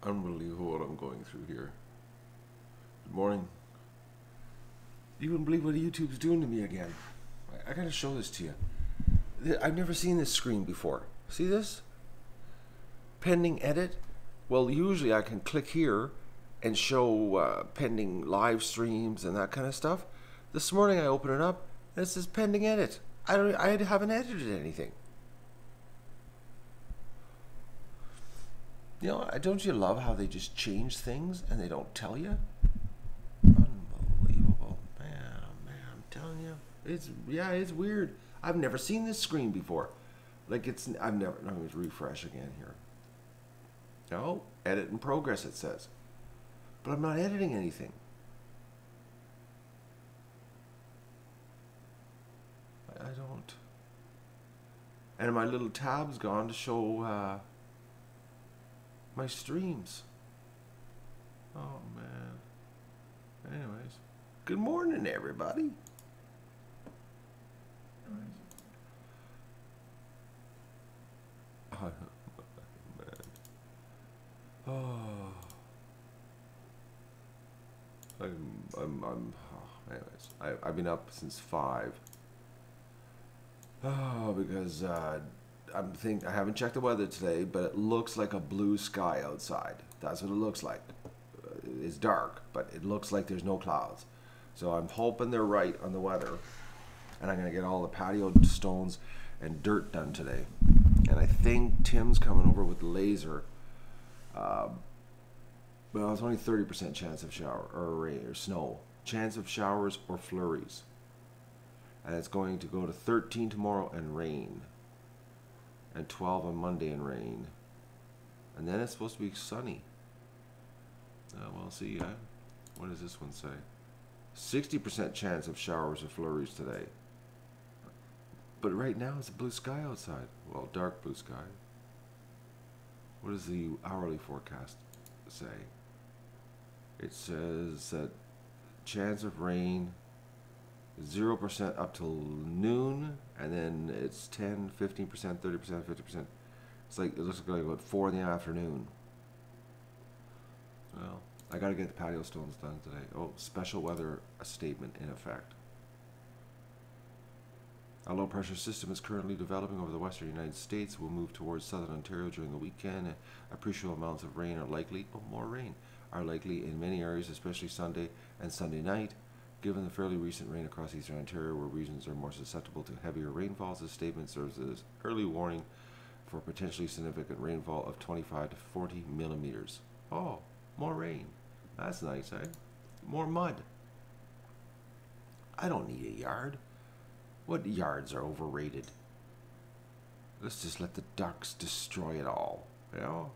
Unbelievable what I'm going through here. Good morning. You wouldn't believe what YouTube's doing to me again. I gotta show this to you. I've never seen this screen before. See this? Pending edit. Well, usually I can click here and show pending live streams and that kind of stuff. This morning I open it up and it says pending edit. I haven't edited anything. You know, don't you love how they just change things and they don't tell you? Unbelievable, man! I'm telling you, it's weird. I've never seen this screen before. Let me refresh again here. No, edit in progress it says, but I'm not editing anything. I don't. And my little tab's gone to show my streams. Oh man. Anyways, good morning everybody. Oh man. Oh. Anyways, I've been up since 5. Oh, because I haven't checked the weather today, but it looks like a blue sky outside. That's what it looks like. It's dark, but it looks like there's no clouds. So I'm hoping they're right on the weather, and I'm gonna get all the patio stones and dirt done today. And I think Tim's coming over with the laser. Well, it's only 30% chance of shower or rain or snow. Chance of showers or flurries. And it's going to go to 13 tomorrow and rain. And 12 on Monday and rain. And then it's supposed to be sunny. We'll see. What does this one say? 60% chance of showers or flurries today. But right now it's a blue sky outside. Well, dark blue sky. What does the hourly forecast say? It says that chance of rain 0% up till noon, and then it's 10, 15%, 30%, 50%. It's like, it looks like about 4 in the afternoon. Well, I gotta get the patio stones done today. Oh, special weather, a statement in effect. A low pressure system is currently developing over the western United States. Will move towards southern Ontario during the weekend. Appreciable amounts of rain are likely, more rain, are likely in many areas, especially Sunday and Sunday night. Given the fairly recent rain across eastern Ontario, where regions are more susceptible to heavier rainfalls, this statement serves as early warning for potentially significant rainfall of 25 to 40 millimeters. Oh, more rain. That's nice, eh? More mud. I don't need a yard. What yards are overrated? Let's just let the ducks destroy it all, you know?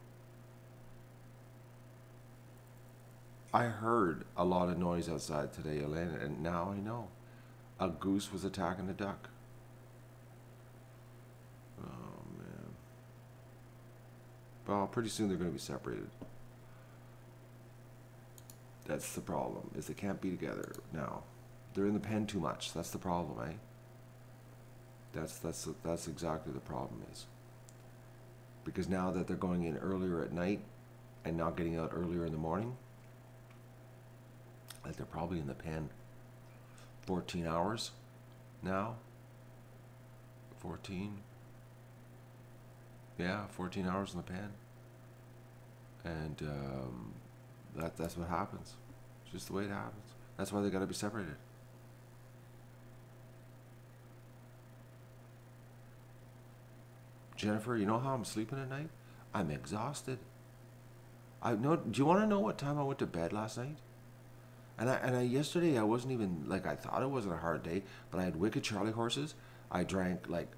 I heard a lot of noise outside today, Elena, and now I know. A goose was attacking a duck. Oh, man. Well, pretty soon they're going to be separated. That's the problem, is they can't be together now. They're in the pen too much. That's the problem, eh? That's exactly the problem is. Because now that they're going in earlier at night and not getting out earlier in the morning, like they're probably in the pen 14 hours now. 14. Yeah, 14 hours in the pen. And that's what happens. It's just the way it happens. That's why they got to be separated. Jennifer, you know how I'm sleeping at night? I'm exhausted. Do you want to know what time I went to bed last night? And yesterday I wasn't even, like, I thought it wasn't a hard day, but I had wicked Charlie horses. I drank like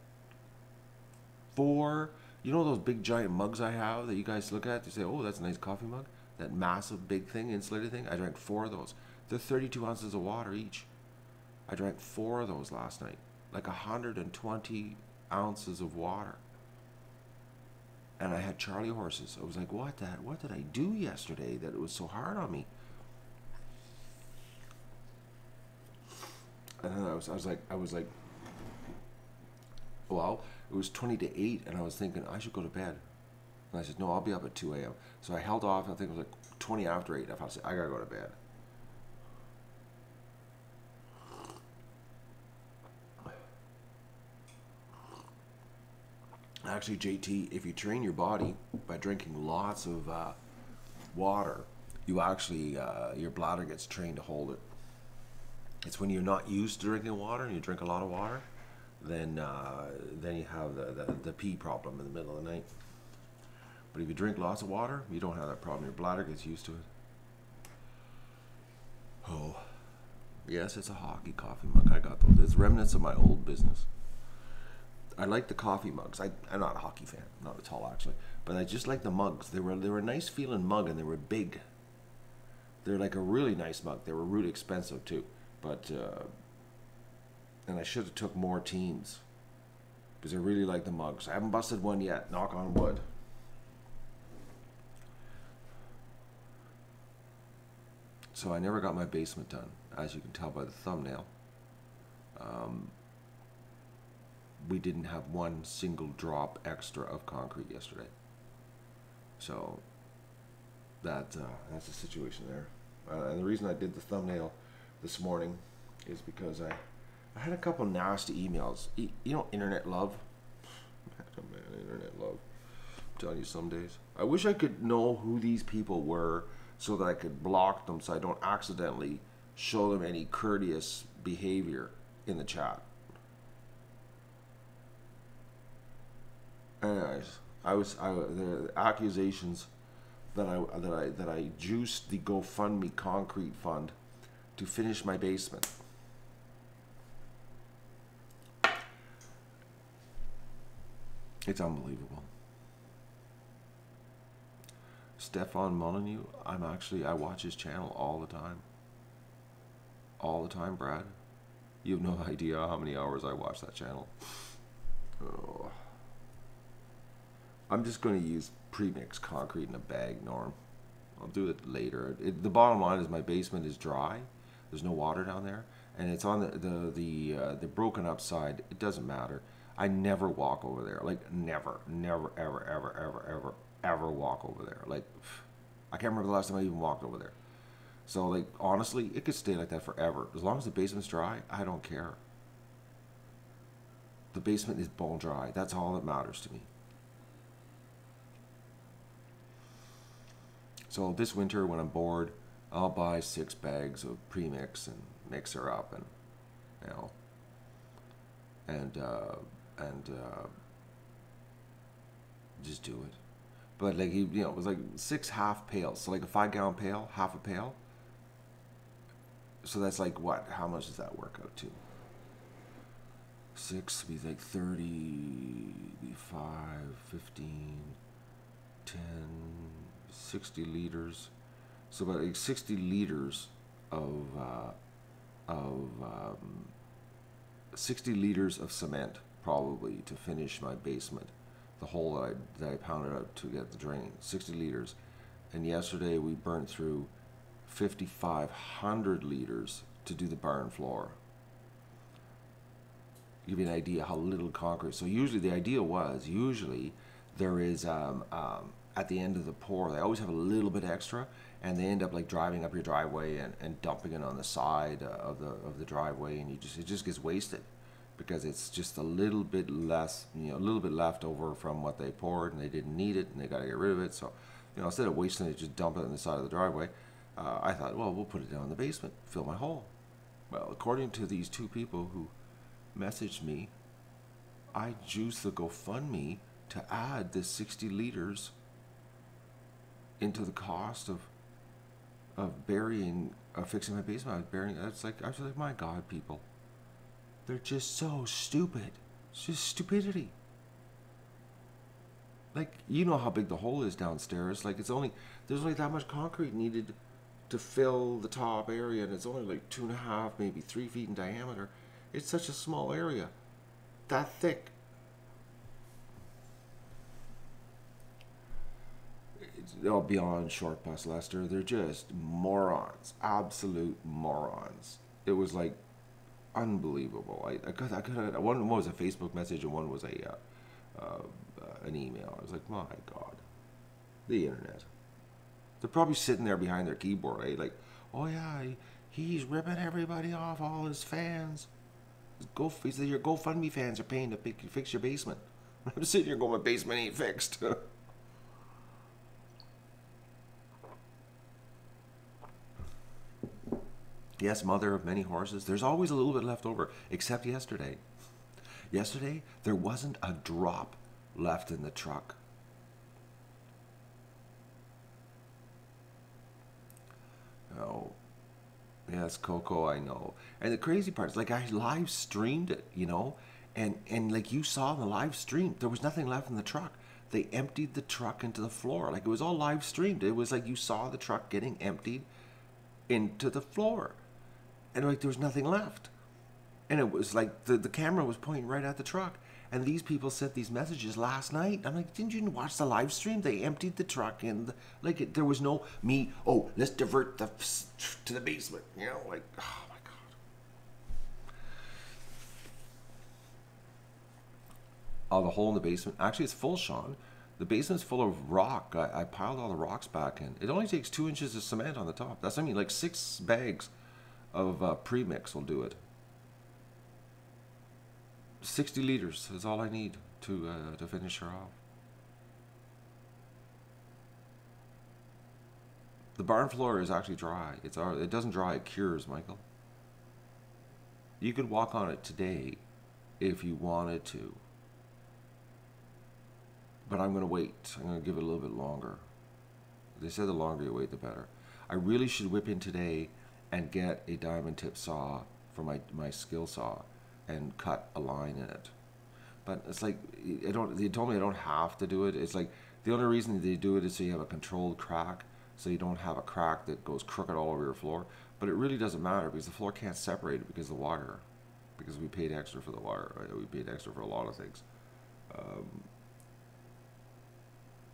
4, you know those big giant mugs I have that you guys look at? You say, oh, that's a nice coffee mug. That massive big thing, insulated thing. I drank 4 of those. They're 32 ounces of water each. I drank 4 of those last night. Like 120 ounces of water. And I had Charlie horses. I was like, what did I do yesterday that it was so hard on me? And then I was like, well, it was 20 to 8, and I was thinking I should go to bed. And I said, no, I'll be up at 2 a.m. So I held off. I think it was like 20 after 8. I said, I gotta go to bed. Actually, JT, if you train your body by drinking lots of water, you actually, your bladder gets trained to hold it. It's when you're not used to drinking water and you drink a lot of water, then you have the pee problem in the middle of the night. But if you drink lots of water, you don't have that problem. Your bladder gets used to it. Oh, yes, it's a hockey coffee mug. I got those. It's remnants of my old business. I like the coffee mugs. I'm not a hockey fan, not at all actually, but I just like the mugs. They were a nice feeling mug, and they were big. They're like a really nice mug. They were really expensive too, but and I should have took more teams because I really like the mugs. I haven't busted one yet. Knock on wood. So I never got my basement done, as you can tell by the thumbnail. We didn't have one single drop extra of concrete yesterday. So that's the situation there. And the reason I did the thumbnail this morning is because I had a couple nasty emails. You know, internet love. Man, internet love. I'm telling you, some days. I wish I could know who these people were so that I could block them so I don't accidentally show them any courteous behavior in the chat. Anyways, the accusations that I juiced the GoFundMe concrete fund to finish my basement. It's unbelievable. Stefan Molyneux, I watch his channel all the time. All the time, Brad. You have no idea how many hours I watch that channel. Oh. I'm just going to use pre-mixed concrete in a bag, Norm. I'll do it later. The bottom line is my basement is dry. There's no water down there, and it's on the broken up side. It doesn't matter. I never walk over there. Like never, ever walk over there. Like I can't remember the last time I even walked over there. So like honestly, it could stay like that forever. As long as the basement's dry, I don't care. The basement is bone dry. That's all that matters to me. So this winter, when I'm bored, I'll buy 6 bags of premix and mix her up, and you know, and just do it. But like you know, it was like 6 half pails, so like a 5-gallon pail, half a pail. So that's like what? How much does that work out to? 6 would be like 30, be 5, 15, 10. 60 liters, so about like 60 liters of 60 liters of cement probably to finish my basement, the hole that I pounded out to get the drain. 60 liters, and yesterday we burnt through 5,500 liters to do the barn floor. Give you an idea how little concrete. So usually the idea was there is at the end of the pour, they always have a little bit extra, and they end up like driving up your driveway and dumping it on the side of the driveway, and it just gets wasted because it's just a little bit less, a little bit left over from what they poured, and they didn't need it, and they got to get rid of it. So, instead of wasting it, just dump it on the side of the driveway. I thought, well, we'll put it down in the basement, fill my hole. Well, according to these 2 people who messaged me, I juiced the GoFundMe to add this 60 liters into the cost of fixing my basement. I was like, my God, people, they're just so stupid. It's just stupidity. Like, you know how big the hole is downstairs. Like, there's only that much concrete needed to fill the top area, and it's only like 2.5, maybe 3 feet in diameter. It's such a small area, that thick. Beyond short bus, Lester. They're just morons, absolute morons. It was like unbelievable. I could one was a Facebook message and one was an email. I was like, my God. The internet. They're probably sitting there behind their keyboard, eh? Like, oh yeah, he's ripping everybody off, all his fans. He said your GoFundMe fans are paying to fix your basement. I'm sitting here going, my basement ain't fixed. Yes, mother of many horses. There's always a little bit left over, except yesterday. Yesterday, there wasn't a drop left in the truck. Oh, yes, Coco, I know. And the crazy part is, like, I live streamed it, you know, and like you saw in the live stream, there was nothing left in the truck. They emptied the truck into the floor. Like, it was all live streamed. It was like you saw the truck getting emptied into the floor. And like there was nothing left. And it was like the camera was pointing right at the truck. And these people sent these messages last night. I'm like, didn't you watch the live stream? They emptied the truck and there was no me, oh, let's divert to the basement. You know, like, oh my God. Oh, the hole in the basement. Actually, it's full, Sean. The basement's full of rock. I piled all the rocks back in. It only takes 2 inches of cement on the top. That's, I mean, like 6 bags of premix will do it. 60 liters is all I need to finish her off. The barn floor is actually dry. It doesn't dry, it cures, Michael. You could walk on it today if you wanted to. But I'm going to wait. I'm going to give it a little bit longer. They said the longer you wait, the better. I really should whip in today and get a diamond tip saw for my skill saw and cut a line in it. But it's like, they told me I don't have to do it. It's like, the only reason they do it is so you have a controlled crack, so you don't have a crack that goes crooked all over your floor. But it really doesn't matter because the floor can't separate it because of the wire. Because we paid extra for the wire. Right? We paid extra for a lot of things.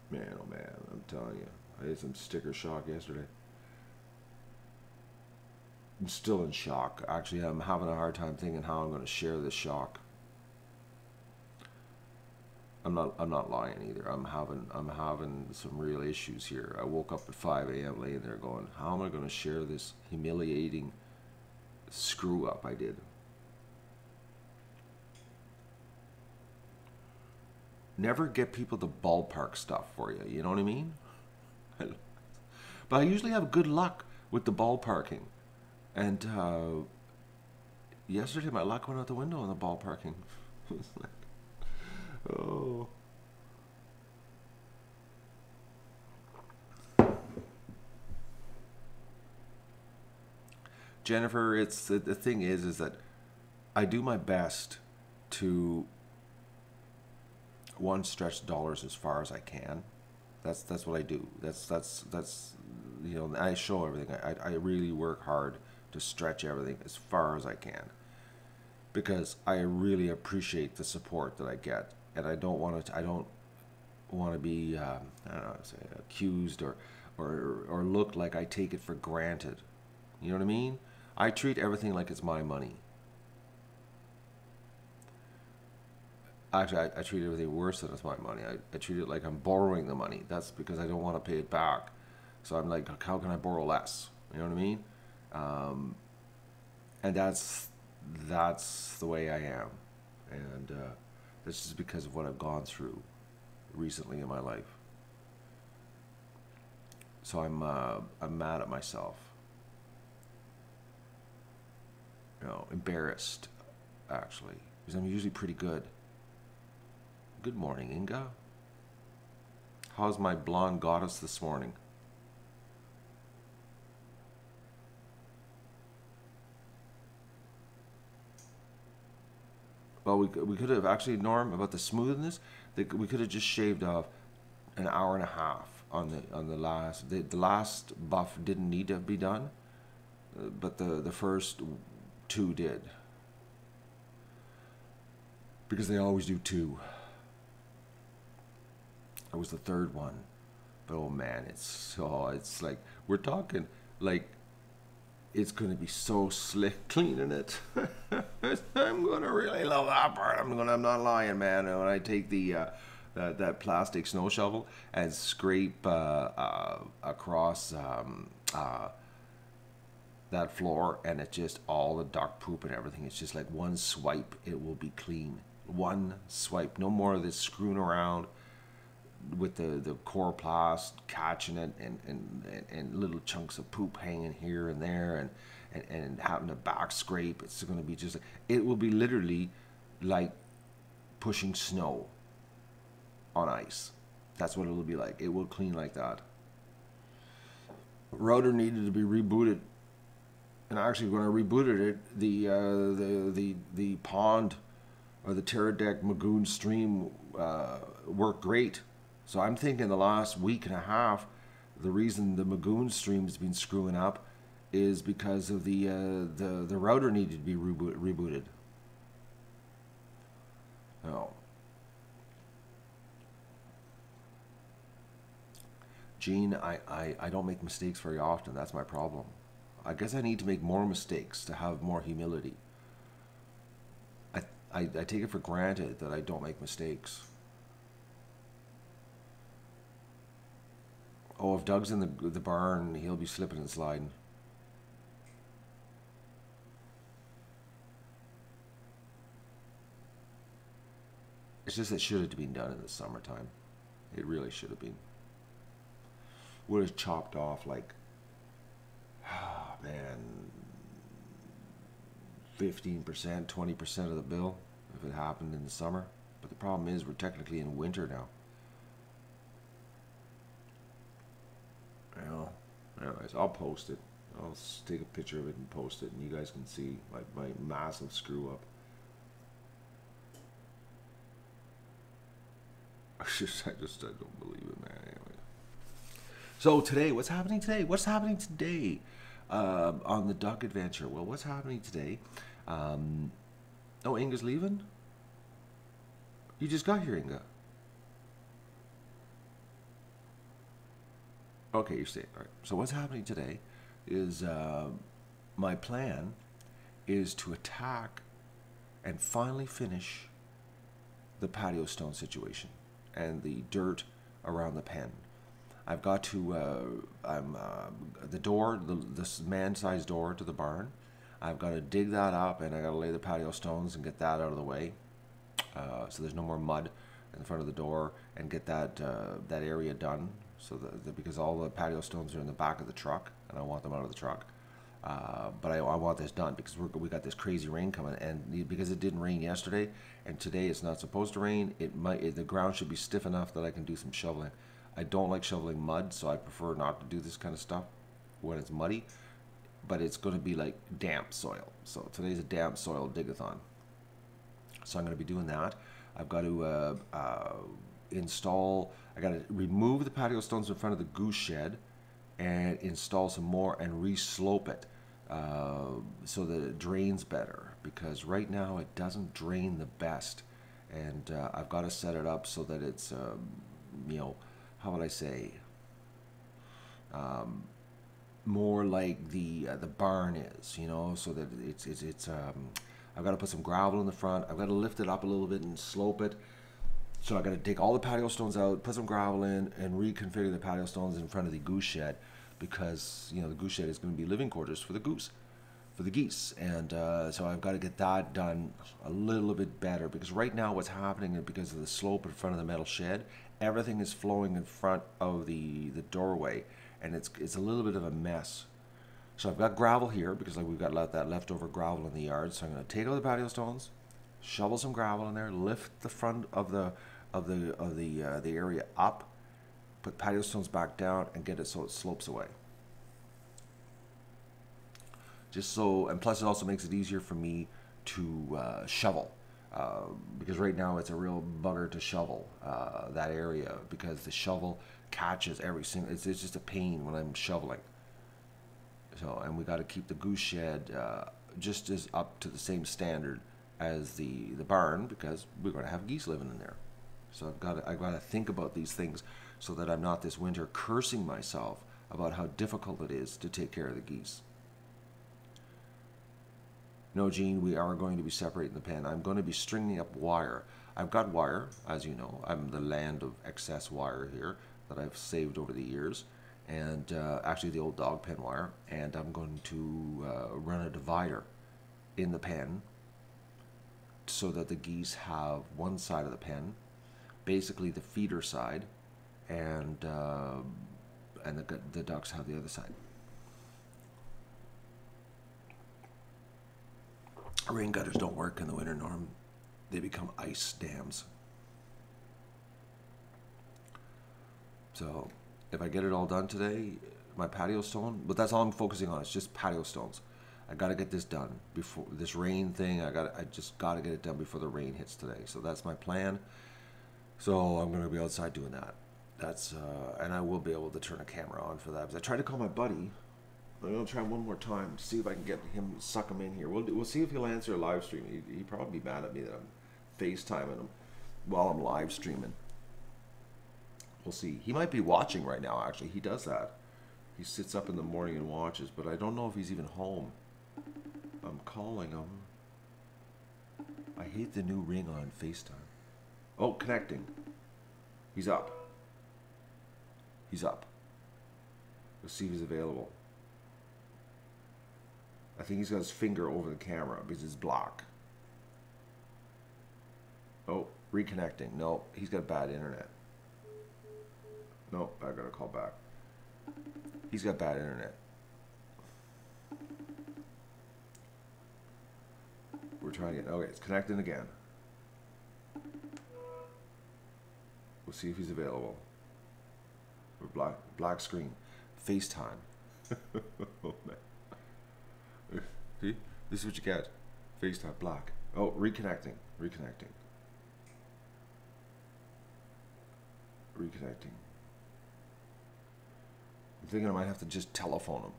Man, oh man, I'm telling you. I had some sticker shock yesterday. I'm still in shock. Actually, I'm having a hard time thinking how I'm going to share this shock. I'm not lying either. I'm having some real issues here. I woke up at 5 a.m. laying there going, how am I going to share this humiliating screw up I did? Never get people to ballpark stuff for you. You know what I mean? But I usually have good luck with the ballparking. And yesterday my luck went out the window on the ballparking. Oh. Jennifer, it's the thing is that I do my best to stretch dollars as far as I can. That's what I do. That's you know, I show everything. I really work hard to stretch everything as far as I can because I really appreciate the support that I get, and I don't want to be I don't know, say, accused or look like I take it for granted. You know what I mean? I treat everything like it's my money. Actually, I treat everything worse than it's my money. I treat it like I'm borrowing the money. That's because I don't want to pay it back. So I'm like, how can I borrow less? You know what I mean? And that's the way I am. And that's just because of what I've gone through recently in my life. So I'm mad at myself. You know, embarrassed, actually, because I'm usually pretty good. Good morning, Inga. How's my blonde goddess this morning? Well, we could have actually, Norm, about the smoothness, we could have just shaved off an hour and a half on the last. The last buff didn't need to be done, but the first 2 did, because they always do 2. It was the 3rd one, but oh man, it's like we're talking like it's gonna be so slick cleaning it. I'm gonna really love that part. I'm not lying, man. When I take the that plastic snow shovel and scrape across that floor, and it just all the duck poop and everything. It's just like one swipe, it will be clean. One swipe, no more of this screwing around with the coroplast catching it and little chunks of poop hanging here and there and having to back scrape. It's going to be just, it will be literally like pushing snow on ice. That's what it will be like. It will clean like that. Router needed to be rebooted, and actually when I rebooted it, the pond or the Pterodec Magoon stream worked great. So I'm thinking the last week and a half, the reason the Magoon stream has been screwing up is because of the router needed to be rebooted. Oh. Gene, I don't make mistakes very often. That's my problem. I guess I need to make more mistakes to have more humility. I take it for granted that I don't make mistakes. Oh, if Doug's in the barn, he'll be slipping and sliding. It's just it should have been done in the summertime. It really should have been. Would have chopped off like, oh man, 15%, 20% of the bill if it happened in the summer. But the problem is we're technically in winter now. Well, anyways, I'll post it. I'll take a picture of it and post it, and you guys can see my massive screw up. I just don't believe it, man. Anyway. So today, what's happening today? What's happening today on the duck adventure? Well, what's happening today? Oh, Inga's leaving? You just got here, Inga. Okay, you're staying. All right. So what's happening today is my plan is to attack and finally finish the patio stone situation and the dirt around the pen. I've got to, the door, this man-sized door to the barn, I've got to dig that up, and I got to lay the patio stones and get that out of the way, so there's no more mud in front of the door, and get that that area done. So because all the patio stones are in the back of the truck, and I want them out of the truck. But I want this done because we got this crazy rain coming, and because it didn't rain yesterday, and today it's not supposed to rain, the ground should be stiff enough that I can do some shoveling. I don't like shoveling mud, so I prefer not to do this kind of stuff when it's muddy, but it's going to be like damp soil. So today's a damp soil dig-a-thon. So I'm going to be doing that. I've got to I got to remove the patio stones in front of the goose shed and install some more and re-slope it so that it drains better, because right now it doesn't drain the best, and I've got to set it up so that it's you know, how would I say, more like the barn is, you know, so that it's I've got to put some gravel in the front. I've got to lift it up a little bit and slope it. So I got to dig all the patio stones out, put some gravel in, and reconfigure the patio stones in front of the goose shed, because you know the goose shed is going to be living quarters for the geese, and so I've got to get that done a little bit better, because right now what's happening is because of the slope in front of the metal shed, everything is flowing in front of the doorway, and it's a little bit of a mess. So I've got gravel here because like we've got that leftover gravel in the yard. So I'm going to take out the patio stones, shovel some gravel in there, lift the front of the area up, put patio stones back down, and get it so it slopes away. Just so, and plus it also makes it easier for me to shovel, because right now it's a real bugger to shovel that area, because the shovel catches every single. It's just a pain when I'm shoveling. So, and we got to keep the goose shed just as up to the same standard as the barn, because we're going to have geese living in there. So I've got to think about these things so that I'm not this winter cursing myself about how difficult it is to take care of the geese. No, Gene, we are going to be separating the pen. I'm going to be stringing up wire. I've got wire, as you know. I'm the land of excess wire here that I've saved over the years, and actually the old dog pen wire. And I'm going to run a divider in the pen so that the geese have one side of the pen, basically the feeder side, and the ducks have the other side. Rain gutters don't work in the winter, Norm. They become ice dams. So if I get it all done today, my patio stone, but that's all I'm focusing on. It's just patio stones. I got to get this done before this rain thing. I just got to get it done before the rain hits today. So that's my plan. So I'm going to be outside doing that. That's and I will be able to turn a camera on for that. Because I tried to call my buddy. I'm going to try one more time to see if I can get him, suck him in here. We'll see if he'll answer a live stream. He'd probably be mad at me that I'm FaceTiming him while I'm live streaming. We'll see. He might be watching right now, actually. He does that. He sits up in the morning and watches, but I don't know if he's even home. I'm calling him. I hate the new ring on FaceTime. Oh, connecting. He's up. He's up. Let's see if he's available. I think he's got his finger over the camera because it's blocked. Oh, reconnecting. No, he's got bad internet. No, I gotta call back. He's got bad internet. We're trying to get, okay, it's connecting again. We'll see if he's available. We're black screen. FaceTime. Oh, man. See? This is what you get. FaceTime, black. Oh, reconnecting. Reconnecting. Reconnecting. I'm thinking I might have to just telephone him.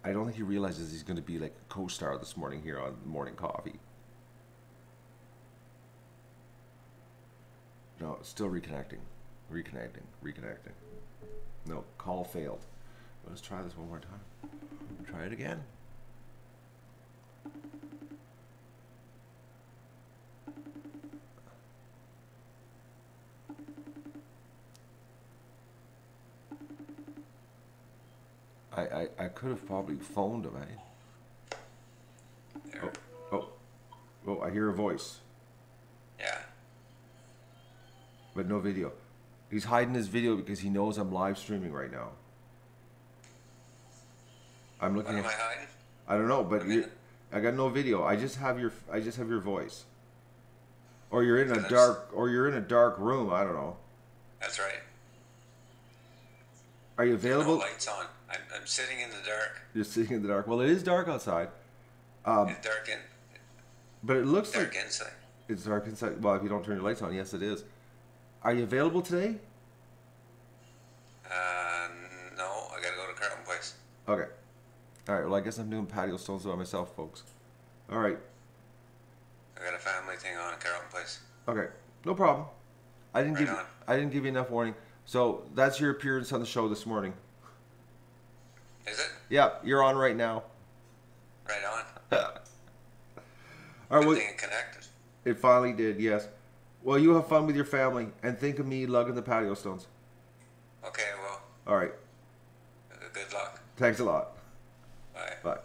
I don't think he realizes he's going to be like a co-star this morning here on Morning Coffee. No, it's still reconnecting. Reconnecting. Reconnecting. No, call failed. Let's try this one more time. Try it again. I could have probably phoned him, eh? Oh, I hear a voice. Yeah. But no video. He's hiding his video because he knows I'm live streaming right now. I'm looking What am I hiding? I don't know, but I got no video. I just have your voice. Or you're in a dark room, I don't know. That's right. Are you available? No lights on. I'm sitting in the dark. You're sitting in the dark. Well, it is dark outside. It's dark in. But it looks dark like inside. It's dark inside. Well, if you don't turn your lights on, yes, it is. Are you available today? No. I gotta go to Carlton Place. Okay. All right. Well, I guess I'm doing patio stones by myself, folks. All right. I got a family thing on at Carlton Place. Okay. No problem. I didn't give you enough warning. So that's your appearance on the show this morning. Is it? Yeah, you're on right now. Right on. All right. Well, Good thing it connected. it finally did. Yes. Well, you have fun with your family and think of me lugging the patio stones. Okay, well. All right. Good luck. Thanks a lot. Bye. Bye.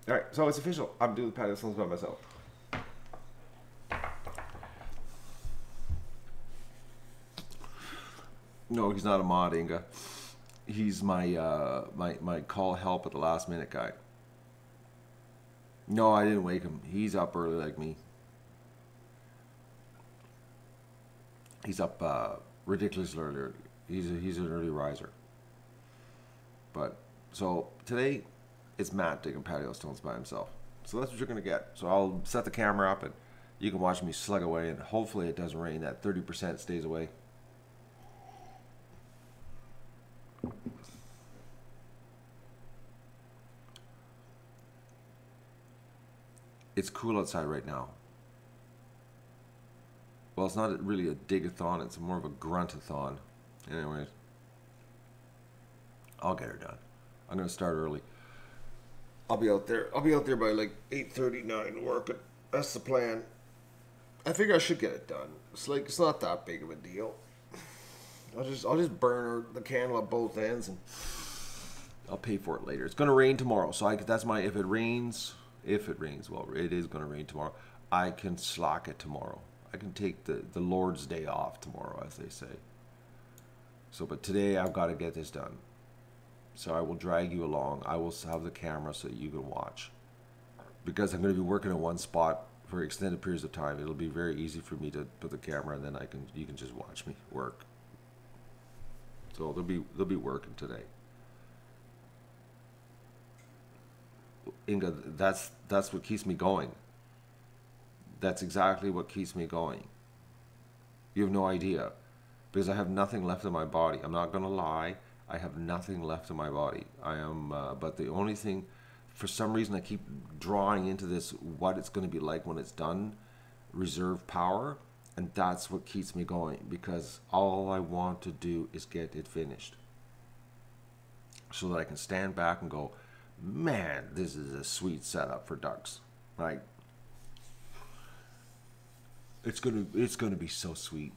All right. So it's official. I'm doing the patio stones by myself. No, he's not a mod, Inga. He's my my call help at the last minute guy. No, I didn't wake him. He's up early like me. He's up ridiculously early. He's an early riser. But so today it's Matt digging patio stones by himself. So that's what you're gonna get. So I'll set the camera up and you can watch me slug away, and hopefully it doesn't rain. That 30% stays away. It's cool outside right now. Well, it's not really a dig-a-thon, it's more of a grunt-a-thon. Anyways, I'll get her done. I'm going to start early. I'll be out there. I'll be out there by like 8:39 working. That's the plan. I figure I should get it done. It's not that big of a deal. I'll just burn the candle at both ends and I'll pay for it later. It's gonna rain tomorrow, so that's my if it rains, well, it is gonna rain tomorrow. I can slack it tomorrow. I can take the Lord's Day off tomorrow, as they say. So, but today I've got to get this done. So I will drag you along. I will have the camera so that you can watch. Because I'm going to be working in one spot for extended periods of time. It'll be very easy for me to put the camera and then you can just watch me work. So they'll be working today. Inga, that's what keeps me going. That's exactly what keeps me going. You have no idea. Because I have nothing left in my body. I'm not going to lie. I have nothing left in my body. I am, but the only thing, for some reason, I keep drawing into this, what it's going to be like when it's done, reserve power, and that's what keeps me going, because all I want to do is get it finished. So that I can stand back and go, man, this is a sweet setup for ducks. Like, it's gonna be so sweet.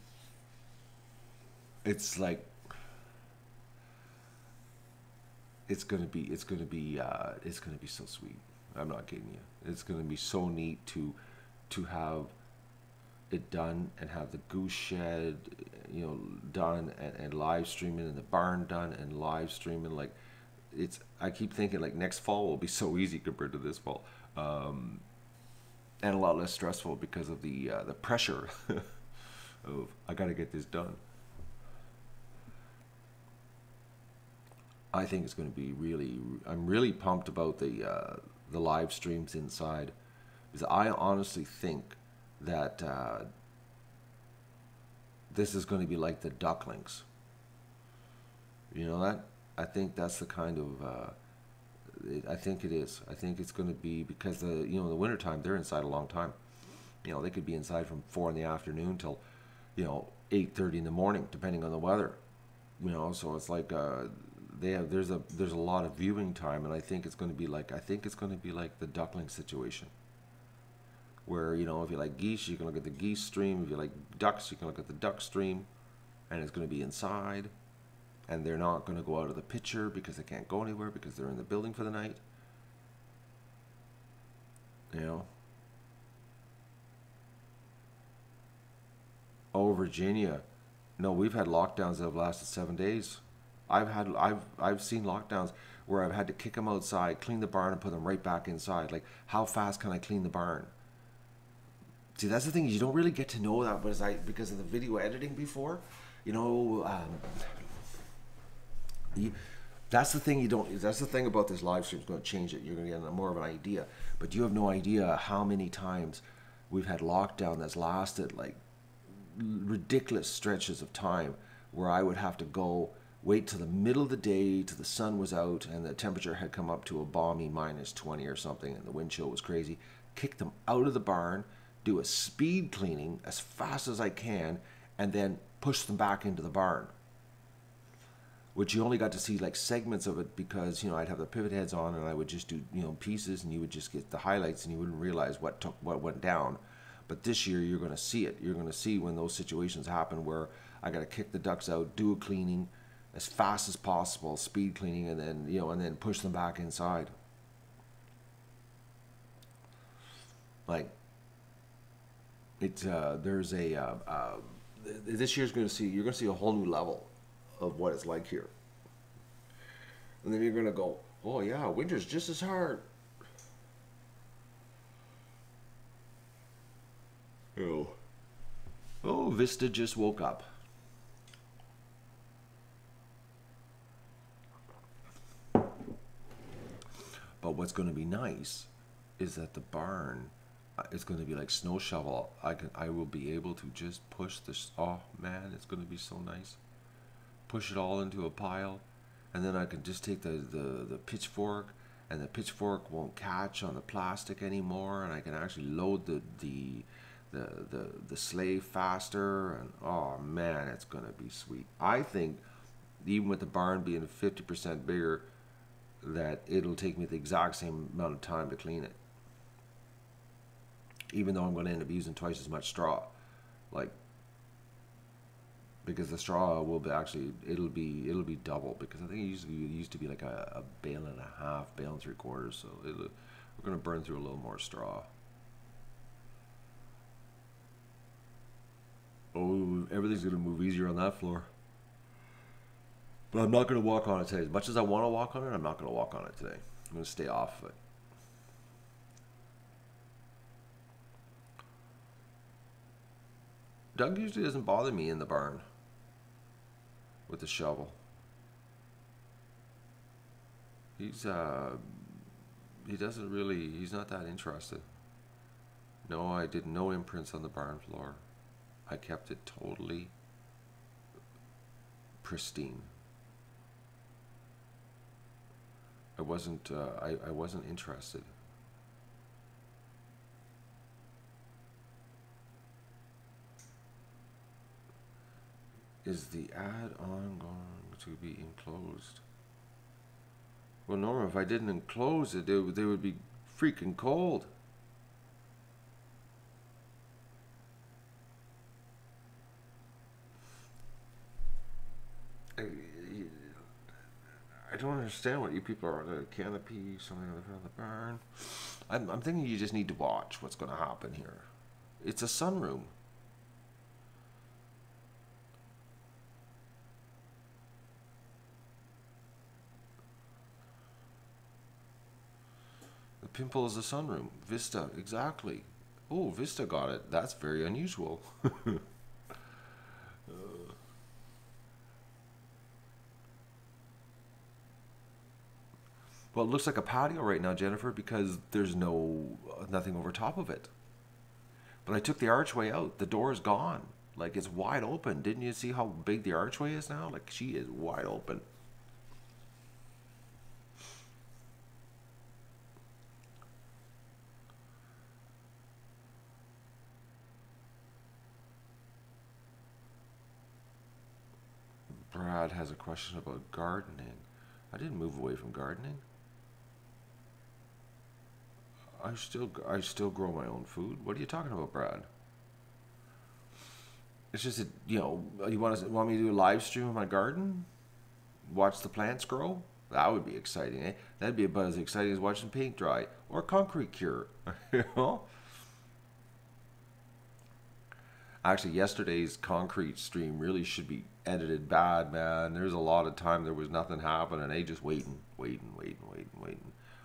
It's like it's gonna be so sweet. I'm not kidding you. It's gonna be so neat to have it done and have the goose shed, done and live streaming, and the barn done and live streaming. Like, I keep thinking like next fall will be so easy compared to this fall, and a lot less stressful because of the pressure of I got to get this done. I think it's going to be I'm really pumped about the live streams inside, because I honestly think that this is going to be like the ducklings. You know that? I think that's the kind of, I think it is. I think it's going to be, because the wintertime, they're inside a long time. They could be inside from 4 in the afternoon till, 8:30 in the morning, depending on the weather. So it's like, there's a lot of viewing time, and I think it's going to be like the duckling situation, where if you like geese, you can look at the geese stream. If you like ducks, you can look at the duck stream, and it's going to be inside, and they're not going to go out of the picture because they can't go anywhere because they're in the building for the night. Oh, Virginia, no, we've had lockdowns that have lasted 7 days. I've seen lockdowns where I've had to kick them outside, clean the barn, and put them right back inside. Like, how fast can I clean the barn? See, that's the thing, you don't really get to know that, but because of the video editing before, that's the thing that's the thing about this live stream is going to change it. You're going to get more of an idea, but you have no idea how many times we've had lockdown that's lasted like ridiculous stretches of time, where I would have to wait till the middle of the day till the sun was out and the temperature had come up to a balmy -20 or something, and the wind chill was crazy. Kick them out of the barn, do a speed cleaning as fast as I can, and then push them back into the barn. Which you only got to see like segments of it, because I'd have the pivot heads on and I would just do pieces, and you would just get the highlights and you wouldn't realize what went down. But this year you're going to see it. You're going to see when those situations happen where I got to kick the ducks out, do a cleaning as fast as possible, speed cleaning, and then push them back inside. Like, it's this year's you're going to see a whole new level of what it's like here. And then you're going to go, oh yeah, winter's just as hard. Oh, Vista just woke up. But what's going to be nice is that the barn is going to be like snow shovel. I will be able to just push this. Oh man, it's going to be so nice. Push it all into a pile, and then I can just take the pitchfork, and the pitchfork won't catch on the plastic anymore, and I can actually load the sleigh faster, and oh man, it's gonna be sweet. I think even with the barn being 50% bigger, that it'll take me the exact same amount of time to clean it. Even though I'm going to end up using twice as much straw. Like, because the straw will be actually, it'll be double, because I think it used to be like a bale and a half, bale and 3/4, so we're going to burn through a little more straw. Oh, everything's going to move easier on that floor. But I'm not going to walk on it today. As much as I want to walk on it, I'm not going to walk on it today. I'm going to stay off of it. Doug usually doesn't bother me in the barn with the shovel. He doesn't really, he's not that interested. No, I did no imprints on the barn floor. I kept it totally pristine. I wasn't interested. Is the add-on going to be enclosed? Well, Norma, if I didn't enclose it, they would be freaking cold. I don't understand what you people are. The canopy, something on the front of the barn. I'm thinking you just need to watch what's going to happen here. It's a sunroom. The pimple is a sunroom. Vista, exactly. Oh, Vista got it. That's very unusual. Well, it looks like a patio right now, Jennifer, because there's nothing over top of it. But I took the archway out. The door is gone. Like, it's wide open. Didn't you see how big the archway is now? Like, she is wide open. Brad has a question about gardening. I didn't move away from gardening. I still grow my own food. What are you talking about, Brad? It's just that, you want me to do a live stream of my garden? Watch the plants grow? That would be exciting, eh? That'd be about as exciting as watching paint dry or concrete cure. You know? Actually, yesterday's concrete stream really should be edited bad, man. There's a lot of time there was nothing happening. They just waiting.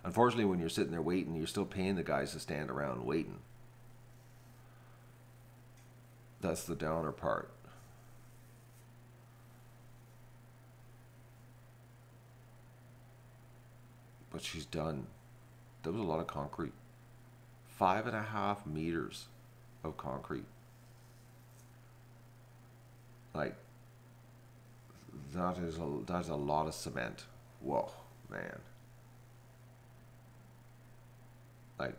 Unfortunately, when you're sitting there waiting, you're still paying the guys to stand around waiting. That's the downer part. But she's done. There was a lot of concrete. 5.5 meters of concrete. Like, that's a lot of cement. Whoa, man. Like,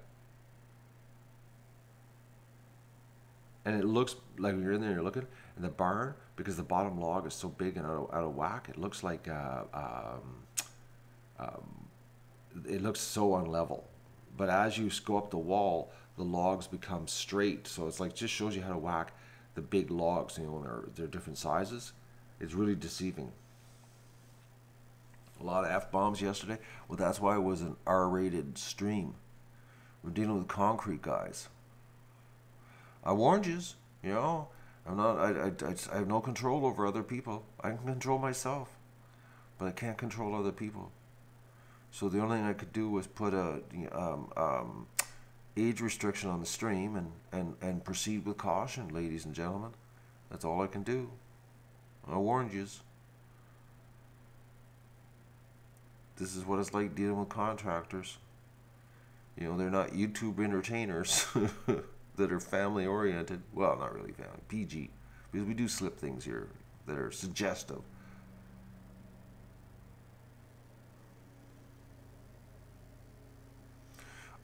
and it looks like when you're in there and you're looking in the barn, because the bottom log is so big and out of whack, it looks like it looks so unlevel. But as you go up the wall, the logs become straight. So it's like, just shows you how to whack the big logs, and they're different sizes. It's really deceiving. A lot of F-bombs yesterday. Well, that's why it was an R-rated stream. We're dealing with concrete guys. I warned yous, I'm not. I have no control over other people. I can control myself, but I can't control other people. So the only thing I could do was put a age restriction on the stream and proceed with caution, ladies and gentlemen. That's all I can do. I warned yous. This is what it's like dealing with contractors. They're not YouTube entertainers that are family oriented. Well, not really family, PG, because we do slip things here that are suggestive.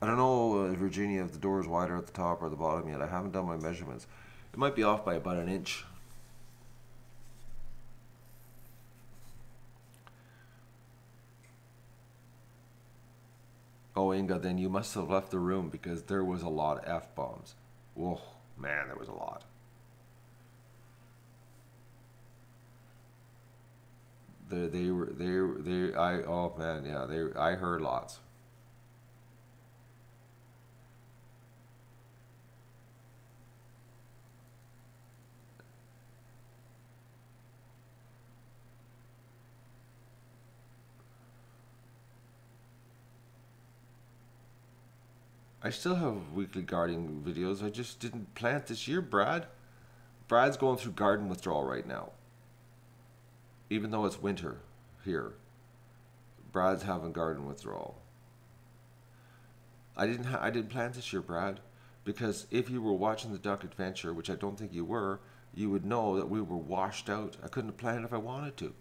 I don't know, Virginia, if the door is wider at the top or the bottom yet. I haven't done my measurements. It might be off by about an inch. Oh, Inga, then you must have left the room because there was a lot of F-bombs. Whoa, man, there was a lot. Oh man, yeah, I heard lots. I still have weekly gardening videos. I just didn't plant this year, Brad. Brad's going through garden withdrawal right now. Even though it's winter here, Brad's having garden withdrawal. I didn't plant this year, Brad, because if you were watching the Duck Adventure, which I don't think you were, you would know that we were washed out. I couldn't have planted if I wanted to.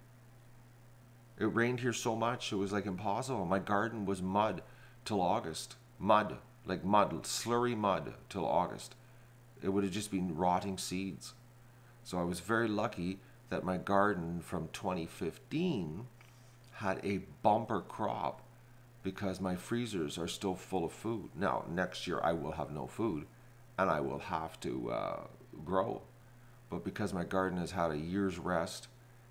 It rained here so much, it was like impossible. My garden was mud till August. Mud, like mud, slurry mud till August. It would have just been rotting seeds. So I was very lucky that my garden from 2015 had a bumper crop because my freezers are still full of food. Now, next year I will have no food and I will have to grow. But because my garden has had a year's rest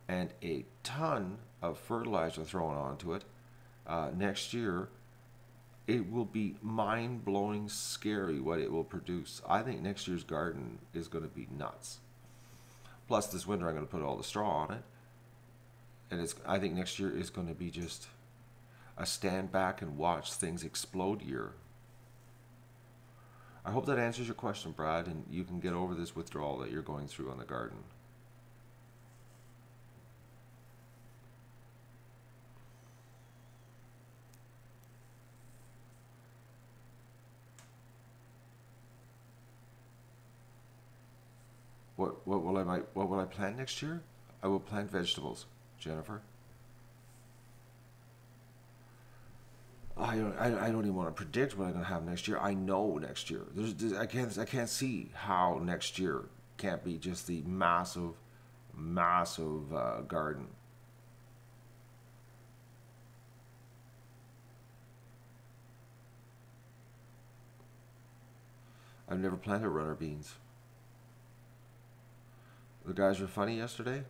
and a ton of fertilizer thrown onto it, next year it will be mind-blowing scary what it will produce. I think next year's garden is going to be nuts. Plus this winter I'm going to put all the straw on it. And I think next year is going to be just a stand back and watch things explode year. I hope that answers your question, Brad, and you can get over this withdrawal that you're going through on the garden. What will I plant next year? I will plant vegetables, Jennifer. I don't even want to predict what I'm going to have next year. I know next year. I can't see how next year can't be just the massive garden. I've never planted runner beans. The guys were funny yesterday.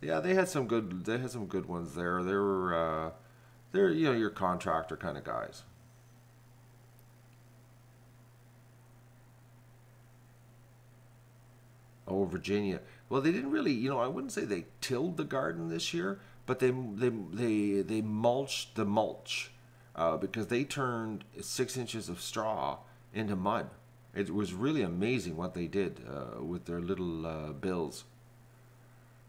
Yeah, they had some good. They had some good ones there. They're your contractor kind of guys. Oh, Virginia. Well, they didn't really. I wouldn't say they tilled the garden this year, but they mulched the mulch because they turned 6 inches of straw into mud. It was really amazing what they did with their little bills.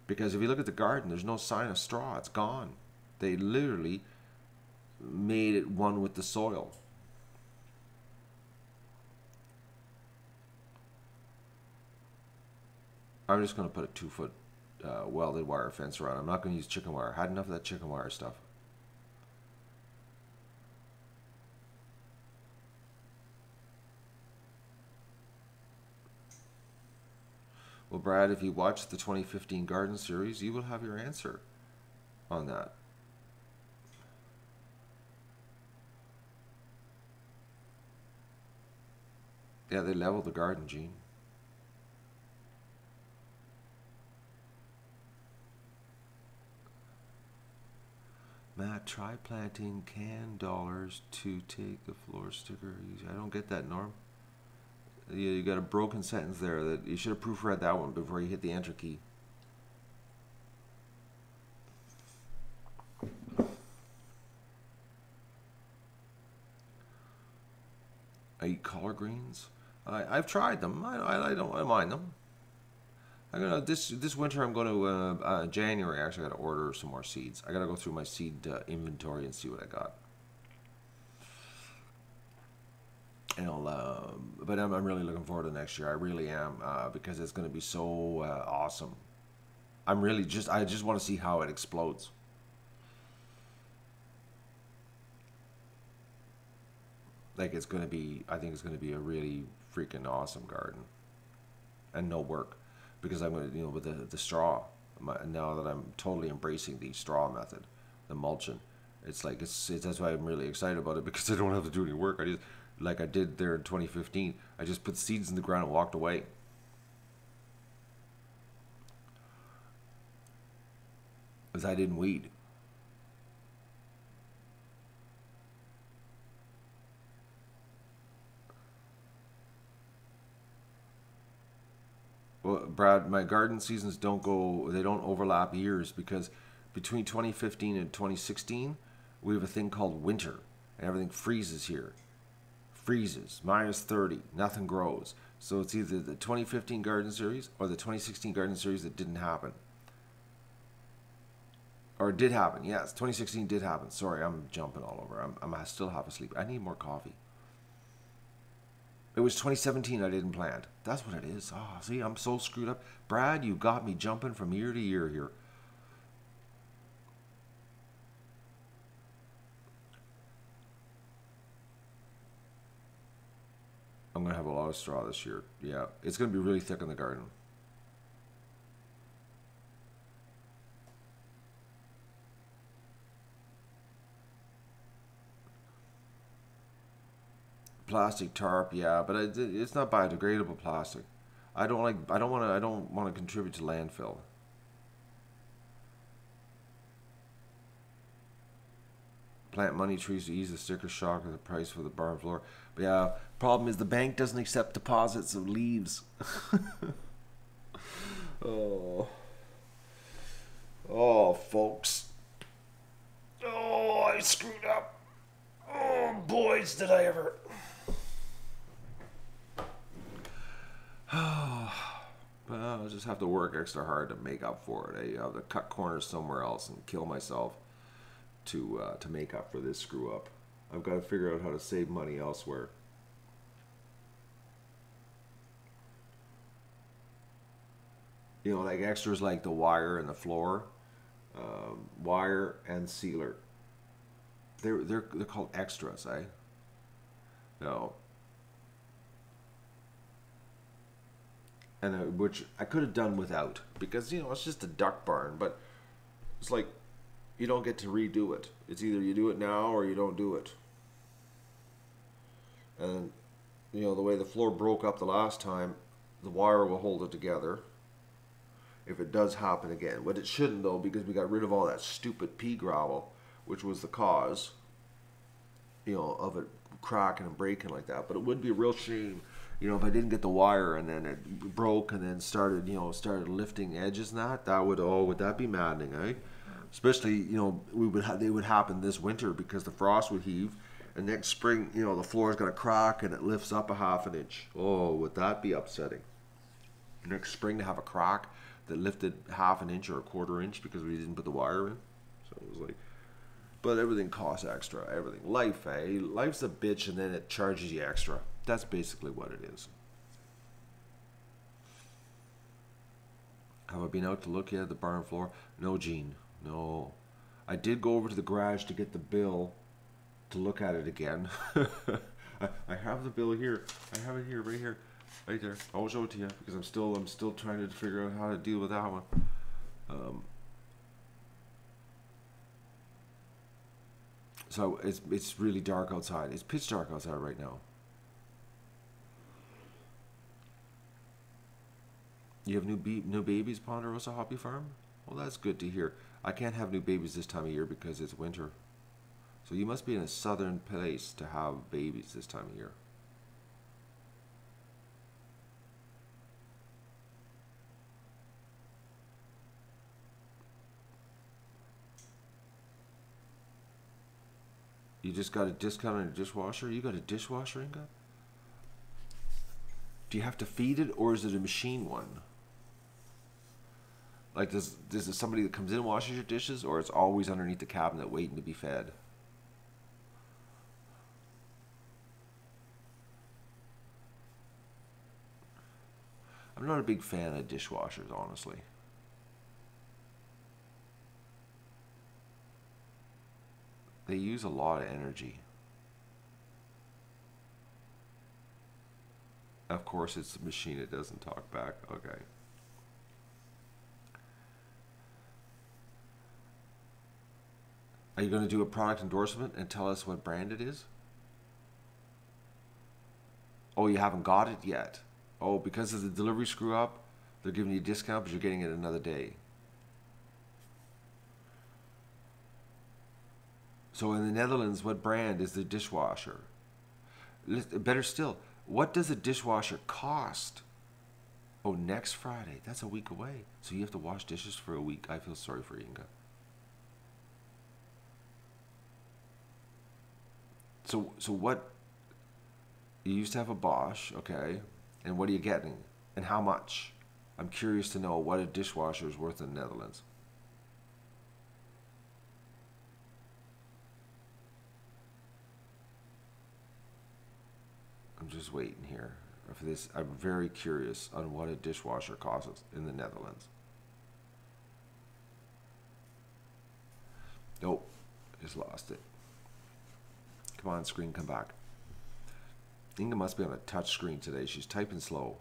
Because if you look at the garden, there's no sign of straw. It's gone. They literally made it one with the soil. I'm just going to put a 2-foot welded wire fence around. I'm not going to use chicken wire. I had enough of that chicken wire stuff. Well, Brad, if you watch the 2015 garden series, you will have your answer on that. Yeah, they leveled the garden, Gene. Matt, try planting canned dollars to take the floor sticker easy. I don't get that, Norm. You got a broken sentence there. That you should have proofread that one before you hit the enter key. I eat collard greens. I've tried them. I don't mind them. I'm gonna this winter. I'm going to January. Actually, I got to order some more seeds. I got to go through my seed inventory and see what I got. And but I'm really looking forward to next year. I really am because it's going to be so awesome. I just want to see how it explodes. Like it's going to be. I think it's going to be a really freaking awesome garden, and no work, because I'm going to with the straw. Now that I'm totally embracing the straw method, the mulching, It's like that's why I'm really excited about it, because I don't have to do any work. I just, like I did there in 2015. I just put seeds in the ground and walked away. Because I didn't weed. Well, Brad, my garden seasons they don't overlap years, because between 2015 and 2016, we have a thing called winter, and everything freezes here. Freezes, -30, nothing grows. So it's either the 2015 garden series or the 2016 garden series that didn't happen. Or it did happen, yes. 2016 did happen. Sorry, I'm jumping all over. I'm still half asleep. I need more coffee. It was 2017 I didn't plant. That's what it is. Oh, see, I'm so screwed up. Brad, you got me jumping from year to year here. I'm going to have a lot of straw this year. Yeah, it's going to be really thick in the garden. Plastic tarp, yeah, but it's not biodegradable plastic. I don't like. I don't want to contribute to landfill. Plant money trees to ease the sticker shock of the price for the barn floor. But yeah, problem is the bank doesn't accept deposits of leaves. Oh, oh, folks. Oh, I screwed up. Oh, boys, did I ever. But I'll just have to work extra hard to make up for it. I have to cut corners somewhere else and kill myself to make up for this screw up. I've got to figure out how to save money elsewhere. You know, like extras like the wire and the floor, wire and sealer. They're called extras, eh? No. And which I could have done without, because it's just a duck barn, but it's like you don't get to redo it. It's either you do it now or you don't do it. And the way the floor broke up the last time, the wire will hold it together if it does happen again. But it shouldn't, though, because we got rid of all that stupid pea gravel, which was the cause of it cracking and breaking like that. But it would be a real shame, if I didn't get the wire and then it broke and then started lifting edges and that would that be maddening, eh? Especially, they would happen this winter because the frost would heave, and next spring, the floor is going to crack and it lifts up a half an inch. Oh, would that be upsetting? Next spring to have a crack that lifted half an inch or a quarter inch because we didn't put the wire in. So it was like, but everything costs extra. Everything. Life, eh? Life's a bitch, and then it charges you extra. That's basically what it is. Have I been out to look yet at the barn floor? No, Gene. No. I did go over to the garage to get the bill to look at it again. I have the bill here. I have it here, right here, right there. I'll show it to you because I'm still trying to figure out how to deal with that one. So it's really dark outside. It's pitch dark outside right now. You have new babies, Ponderosa Hobby Farm? Well, that's good to hear. I can't have new babies this time of year because it's winter. So you must be in a southern place to have babies this time of year. You just got a discount on a dishwasher? You got a dishwasher, Inga? Do you have to feed it, or is it a machine one? Like, is it somebody that comes in and washes your dishes, or it's always underneath the cabinet waiting to be fed? I'm not a big fan of dishwashers, honestly. They use a lot of energy. Of course, it's a machine. It doesn't talk back. Okay. Are you going to do a product endorsement and tell us what brand it is? Oh, you haven't got it yet. Oh, because of the delivery screw up, they're giving you a discount, but you're getting it another day. So in the Netherlands, what brand is the dishwasher? Better still, what does a dishwasher cost? Oh, next Friday. That's a week away. So you have to wash dishes for a week. I feel sorry for Inga. So what? You used to have a Bosch, okay? And what are you getting? And how much? I'm curious to know what a dishwasher is worth in the Netherlands. I'm just waiting here for this. I'm very curious on what a dishwasher costs in the Netherlands. Nope, just lost it. Come on, screen, come back. Inga must be on a touch screen today. She's typing slow.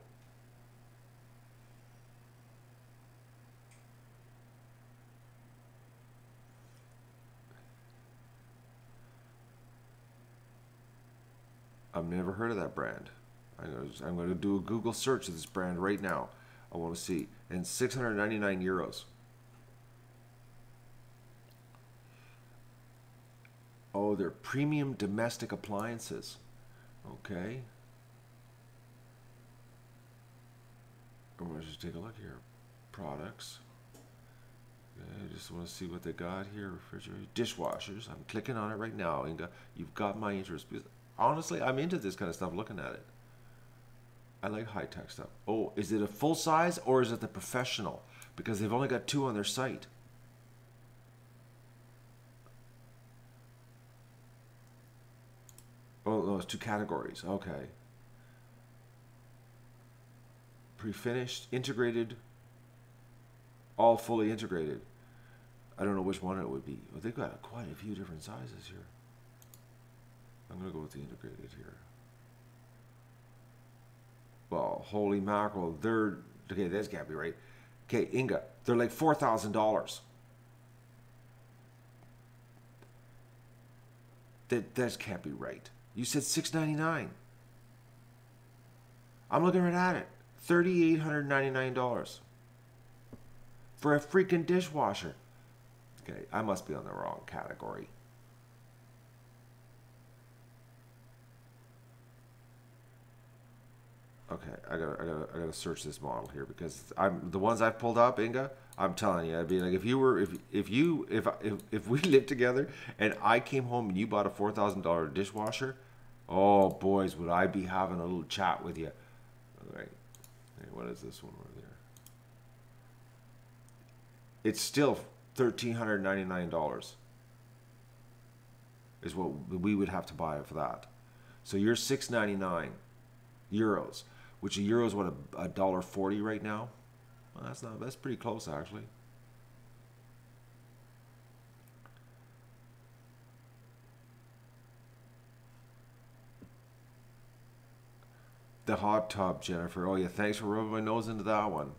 I've never heard of that brand. I'm going to do a Google search of this brand right now. I want to see. And 699 euros. Oh, they're premium domestic appliances. Okay. Let's just take a look here. Products. Okay, I just want to see what they got here. Refrigerator, dishwashers. I'm clicking on it right now, Inga. You've got my interest. Because honestly, I'm into this kind of stuff looking at it. I like high-tech stuff. Oh, is it a full size or is it the professional? Because they've only got 2 on their site. Oh, no, it's 2 categories. Okay. Pre-finished, integrated, all fully integrated. I don't know which one it would be. Well, they've got quite a few different sizes here. I'm going to go with the integrated here. Well, holy mackerel, they're... Okay, this can't be right. Okay, Inga, they're like $4,000. That can't be right. You said $699. I'm looking right at it. $3,899 for a freaking dishwasher. Okay, I must be on the wrong category. Okay, I gotta search this model here because the ones I've pulled up, Inga. I'm telling you, I'd be like, if we lived together and I came home and you bought a $4,000 dishwasher, oh boys, would I be having a little chat with you? All right, hey, what is this one over there? It's still $1,399 is what we would have to buy it for that. So you're €699, which a euro is what, $1.40 right now. Well, that's pretty close actually. The hot tub, Jennifer. Oh yeah, thanks for rubbing my nose into that one.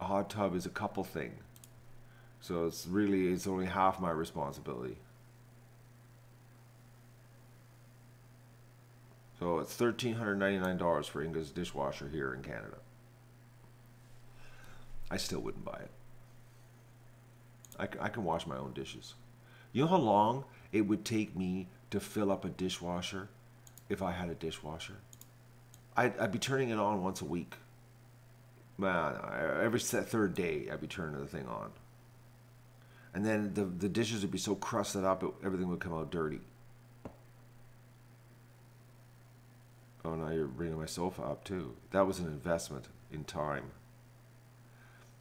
A hot tub is a couple thing, so it's only half my responsibility. So it's $1,399 for Inga's dishwasher here in Canada. I still wouldn't buy it. I can wash my own dishes. You know how long it would take me to fill up a dishwasher if I had a dishwasher? I'd be turning it on once a week. Man, every third day I'd be turning the thing on. And then the dishes would be so crusted up, everything would come out dirty. Oh, now you're bringing my sofa up too. That was an investment in time.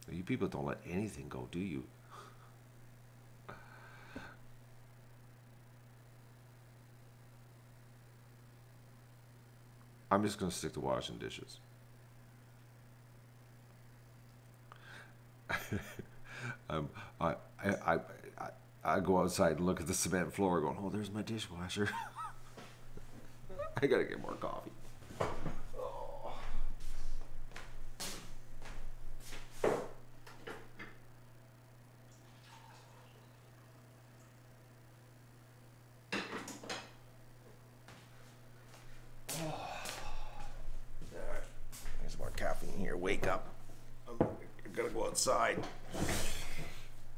You people don't let anything go, do you? I'm just going to stick to washing dishes. I go outside and look at the cement floor going, oh, there's my dishwasher. I gotta get more coffee. Oh. wake up. I'm gonna go outside.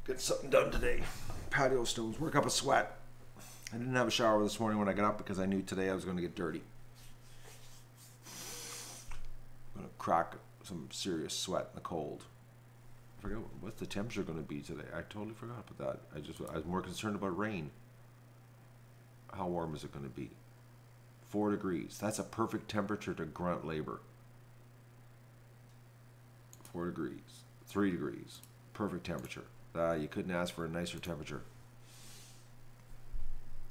Get something done today. Patio stones, work up a sweat. I didn't have a shower this morning when I got up because I knew today I was going to get dirty. I'm going to crack some serious sweat in the cold. I forgot what's the temperature going to be today. I totally forgot about that. I was more concerned about rain. How warm is it going to be? 4 degrees. That's a perfect temperature to grunt labor. 4 degrees. 3 degrees. Perfect temperature. You couldn't ask for a nicer temperature.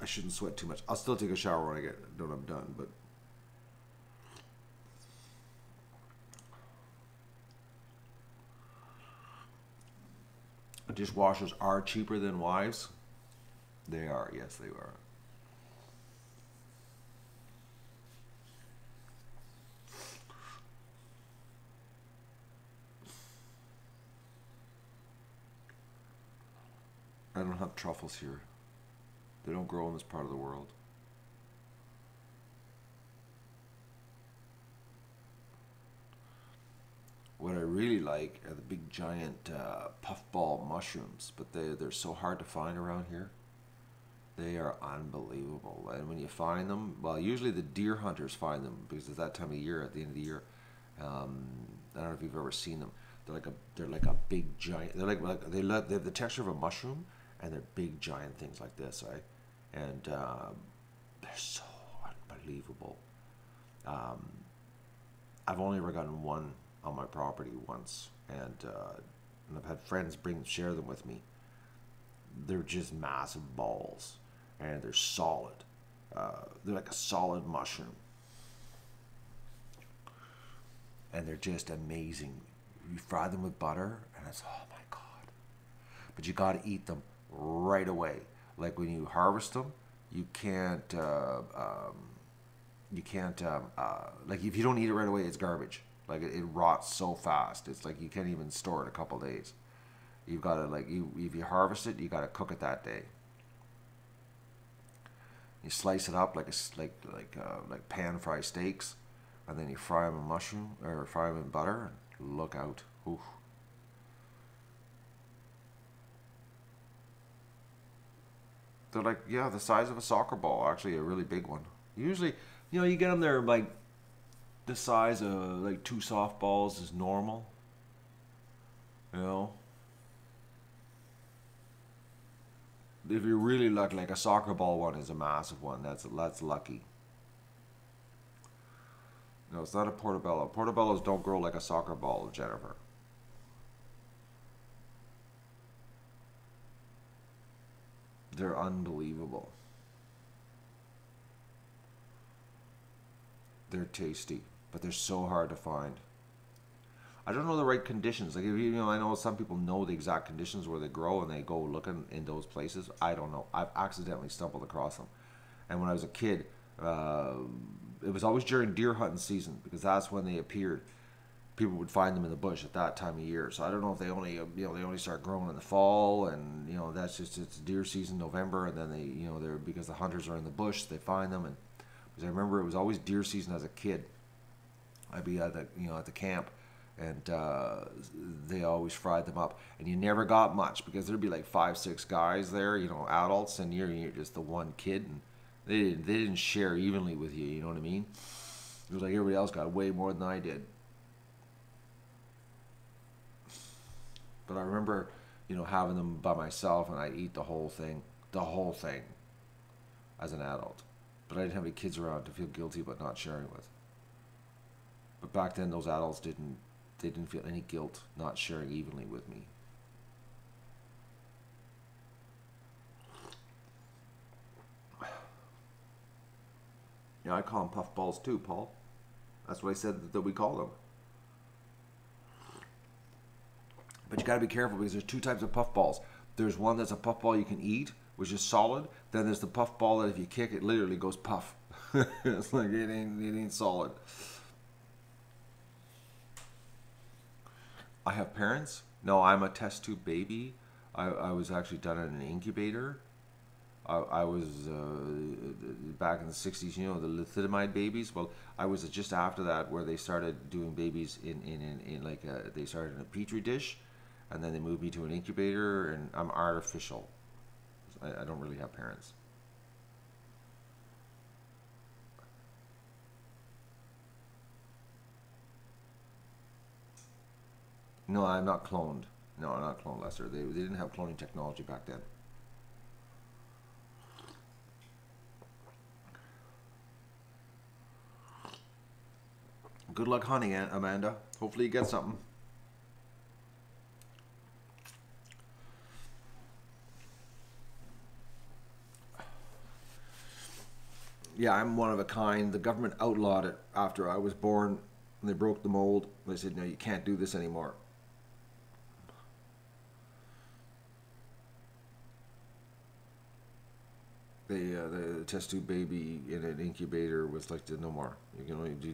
I shouldn't sweat too much. I'll still take a shower when I'm done, but dishwashers are cheaper than wives. They are, yes, they are. I don't have truffles here. They don't grow in this part of the world. What I really like are the big giant puffball mushrooms, but they're so hard to find around here. They are unbelievable. And when you find them, well, usually the deer hunters find them because it's that time of year, at the end of the year. I don't know if you've ever seen them. They're like a big giant. They have the texture of a mushroom, and they're big giant things like this, right? And they're so unbelievable. I've only ever gotten one on my property once, and I've had friends share them with me. They're just massive balls, and they're solid. They're like a solid mushroom, and they're just amazing. You fry them with butter, and it's, oh my God. But you got to eat them right away. Like when you harvest them, you can't, like if you don't eat it right away, it's garbage. Like it rots so fast. It's like you can't even store it a couple days. You've got to if you harvest it, you got to cook it that day. You slice it up like pan fry steaks, and then you fry them in mushroom or fry them in butter. And look out! Oof. They're like, yeah, the size of a soccer ball. Actually, a really big one. Usually, you get them there like the size of like 2 softballs is normal. If you're really lucky, like a soccer ball one is a massive one. That's lucky. No, it's not a portobello. Portobellos don't grow like a soccer ball, Jennifer. They're unbelievable. They're tasty, but they're so hard to find. I don't know the right conditions. Like, I know some people know the exact conditions where they grow and they go looking in those places. I don't know. I've accidentally stumbled across them. And when I was a kid, it was always during deer hunting season because that's when they appeared. People would find them in the bush at that time of year. So I don't know if they only start growing in the fall, and that's just it's deer season, November, and then they're because the hunters are in the bush, they find them. And because I remember it was always deer season as a kid. I'd be at the camp, and they always fried them up, and you never got much because there'd be like 5-6 guys there, adults, and you're just the one kid, and they didn't share evenly with you. You know what I mean? It was like everybody else got way more than I did. But I remember, having them by myself, and I'd eat the whole thing, as an adult. But I didn't have any kids around to feel guilty about not sharing with. But back then, those adults didn't feel any guilt not sharing evenly with me. I call them puffballs too, Paul. That's what I said that we call them. But you got to be careful because there's 2 types of puffballs. There's one that's a puffball you can eat, which is solid. Then there's the puffball that if you kick it, literally goes puff. It's like it ain't solid. I have parents. No, I'm a test tube baby. I was actually done in an incubator. I was back in the 60s, you know, the lithidomide babies. Well, I was just after that where they started doing babies in like they started in a petri dish, and then they moved me to an incubator, and I'm artificial. I don't really have parents. No, I'm not cloned. No, I'm not cloned, Lester. They didn't have cloning technology back then. Good luck hunting, Amanda. Hopefully you get something. Yeah, I'm one of a kind. The government outlawed it after I was born. And they broke the mold. They said, no, you can't do this anymore. The test tube baby in an incubator was like, no more.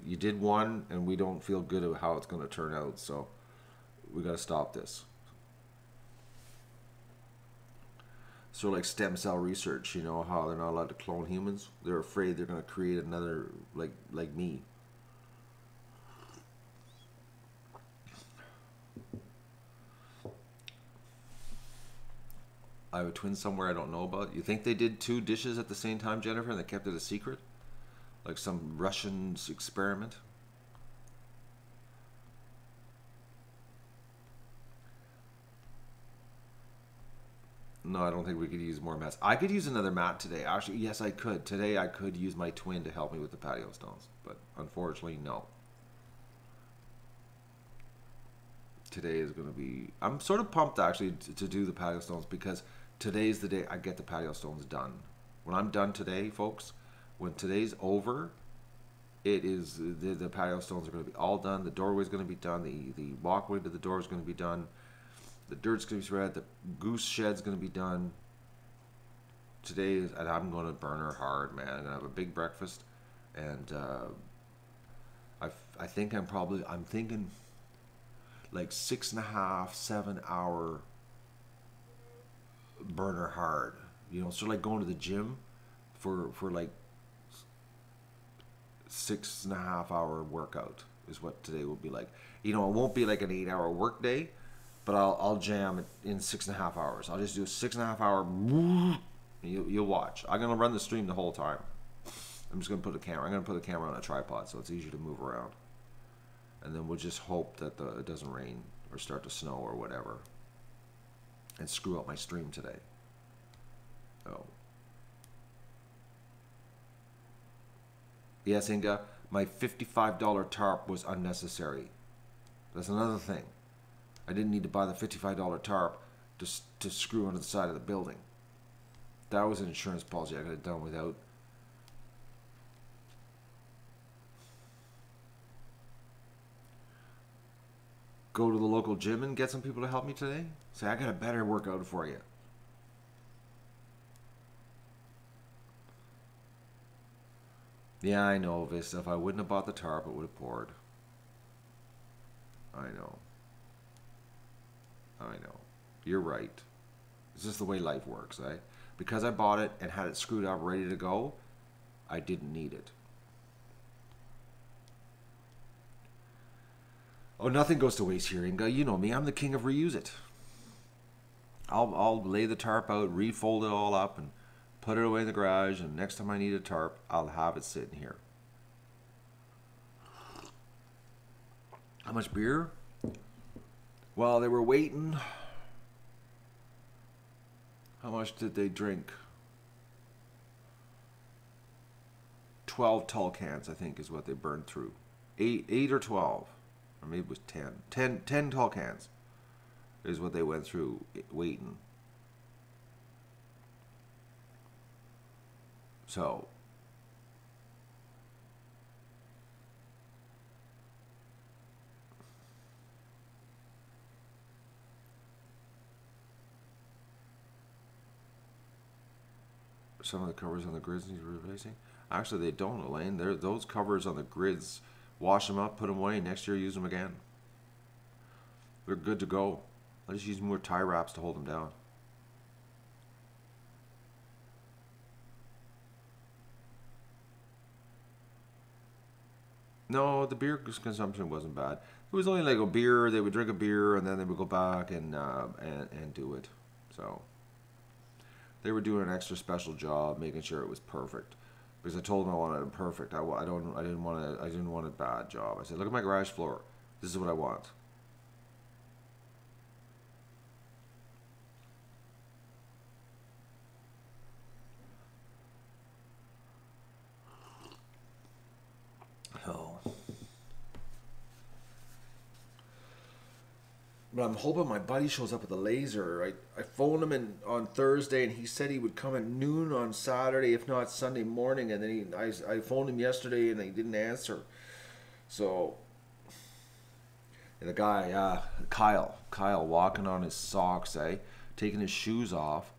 You did one, and we don't feel good about how it's going to turn out. So we got to stop this. Sort of like stem cell research, you know, how they're not allowed to clone humans. They're afraid they're going to create another like me. I have a twin somewhere I don't know about. You think they did 2 dishes at the same time, Jennifer, and they kept it a secret? Like some Russian experiment? No, I don't think we could use more mats. I could use another mat today. Actually, yes, I could. Today I could use my twin to help me with the patio stones. But unfortunately, no. Today is going to be... I'm sort of pumped, actually, to do the patio stones because today's the day I get the patio stones done. When I'm done today, folks, when today's over, it is... The patio stones are going to be all done. The doorway's going to be done. The walkway to the door is going to be done. The dirt's going to be spread. The goose shed's going to be done. Today, and I'm going to burn her hard, man. I'm going to have a big breakfast. And I think I'm thinking like 6.5, 7 hour burner hard. You know, sort of like going to the gym for like 6.5 hour workout is what today will be like. You know, it won't be like an 8 hour work day, but I'll jam it in 6.5 hours. I'll just do a 6.5 hour. You'll watch. I'm gonna run the stream the whole time. I'm just gonna put a camera. I'm gonna put the camera on a tripod so it's easy to move around. And then we'll just hope that it doesn't rain or start to snow or whatever, and screw up my stream today. Oh. Yes, Inga, my $55 tarp was unnecessary. That's another thing. I didn't need to buy the $55 tarp to screw onto the side of the building. That was an insurance policy I could have done without. Go to the local gym and get some people to help me today? Say, I got a better workout for you. Yeah, I know, Vista. If I wouldn't have bought the tarp, it would have poured. I know. I know. You're right. It's just the way life works, eh? Because I bought it and had it screwed up ready to go, I didn't need it. Oh, nothing goes to waste here, Inga. You know me. I'm the king of reuse it. I'll lay the tarp out, refold it all up, and put it away in the garage, and next time I need a tarp, I'll have it sitting here. How much beer? While they were waiting, how much did they drink? 12 tall cans, I think, is what they burned through. 8 or 12. Or maybe it was 10. 10 tall cans is what they went through waiting. So, some of the covers on the grids need replacing. Actually, they don't, Elaine. Those covers on the grids, wash them up, put them away. Next year, use them again. They're good to go. I just use more tie wraps to hold them down. No, the beer consumption wasn't bad. It was only like a beer. They would drink a beer and then they would go back and do it. So they were doing an extra special job, making sure it was perfect. Because I told them I wanted it perfect. I didn't want a bad job. I said, look at my garage floor. This is what I want. Oh. But I'm hoping my buddy shows up with a laser. I phoned him on Thursday, and he said he would come at noon on Saturday, if not Sunday morning. And then I phoned him yesterday, and he didn't answer. So, and the guy, Kyle, walking on his socks, taking his shoes off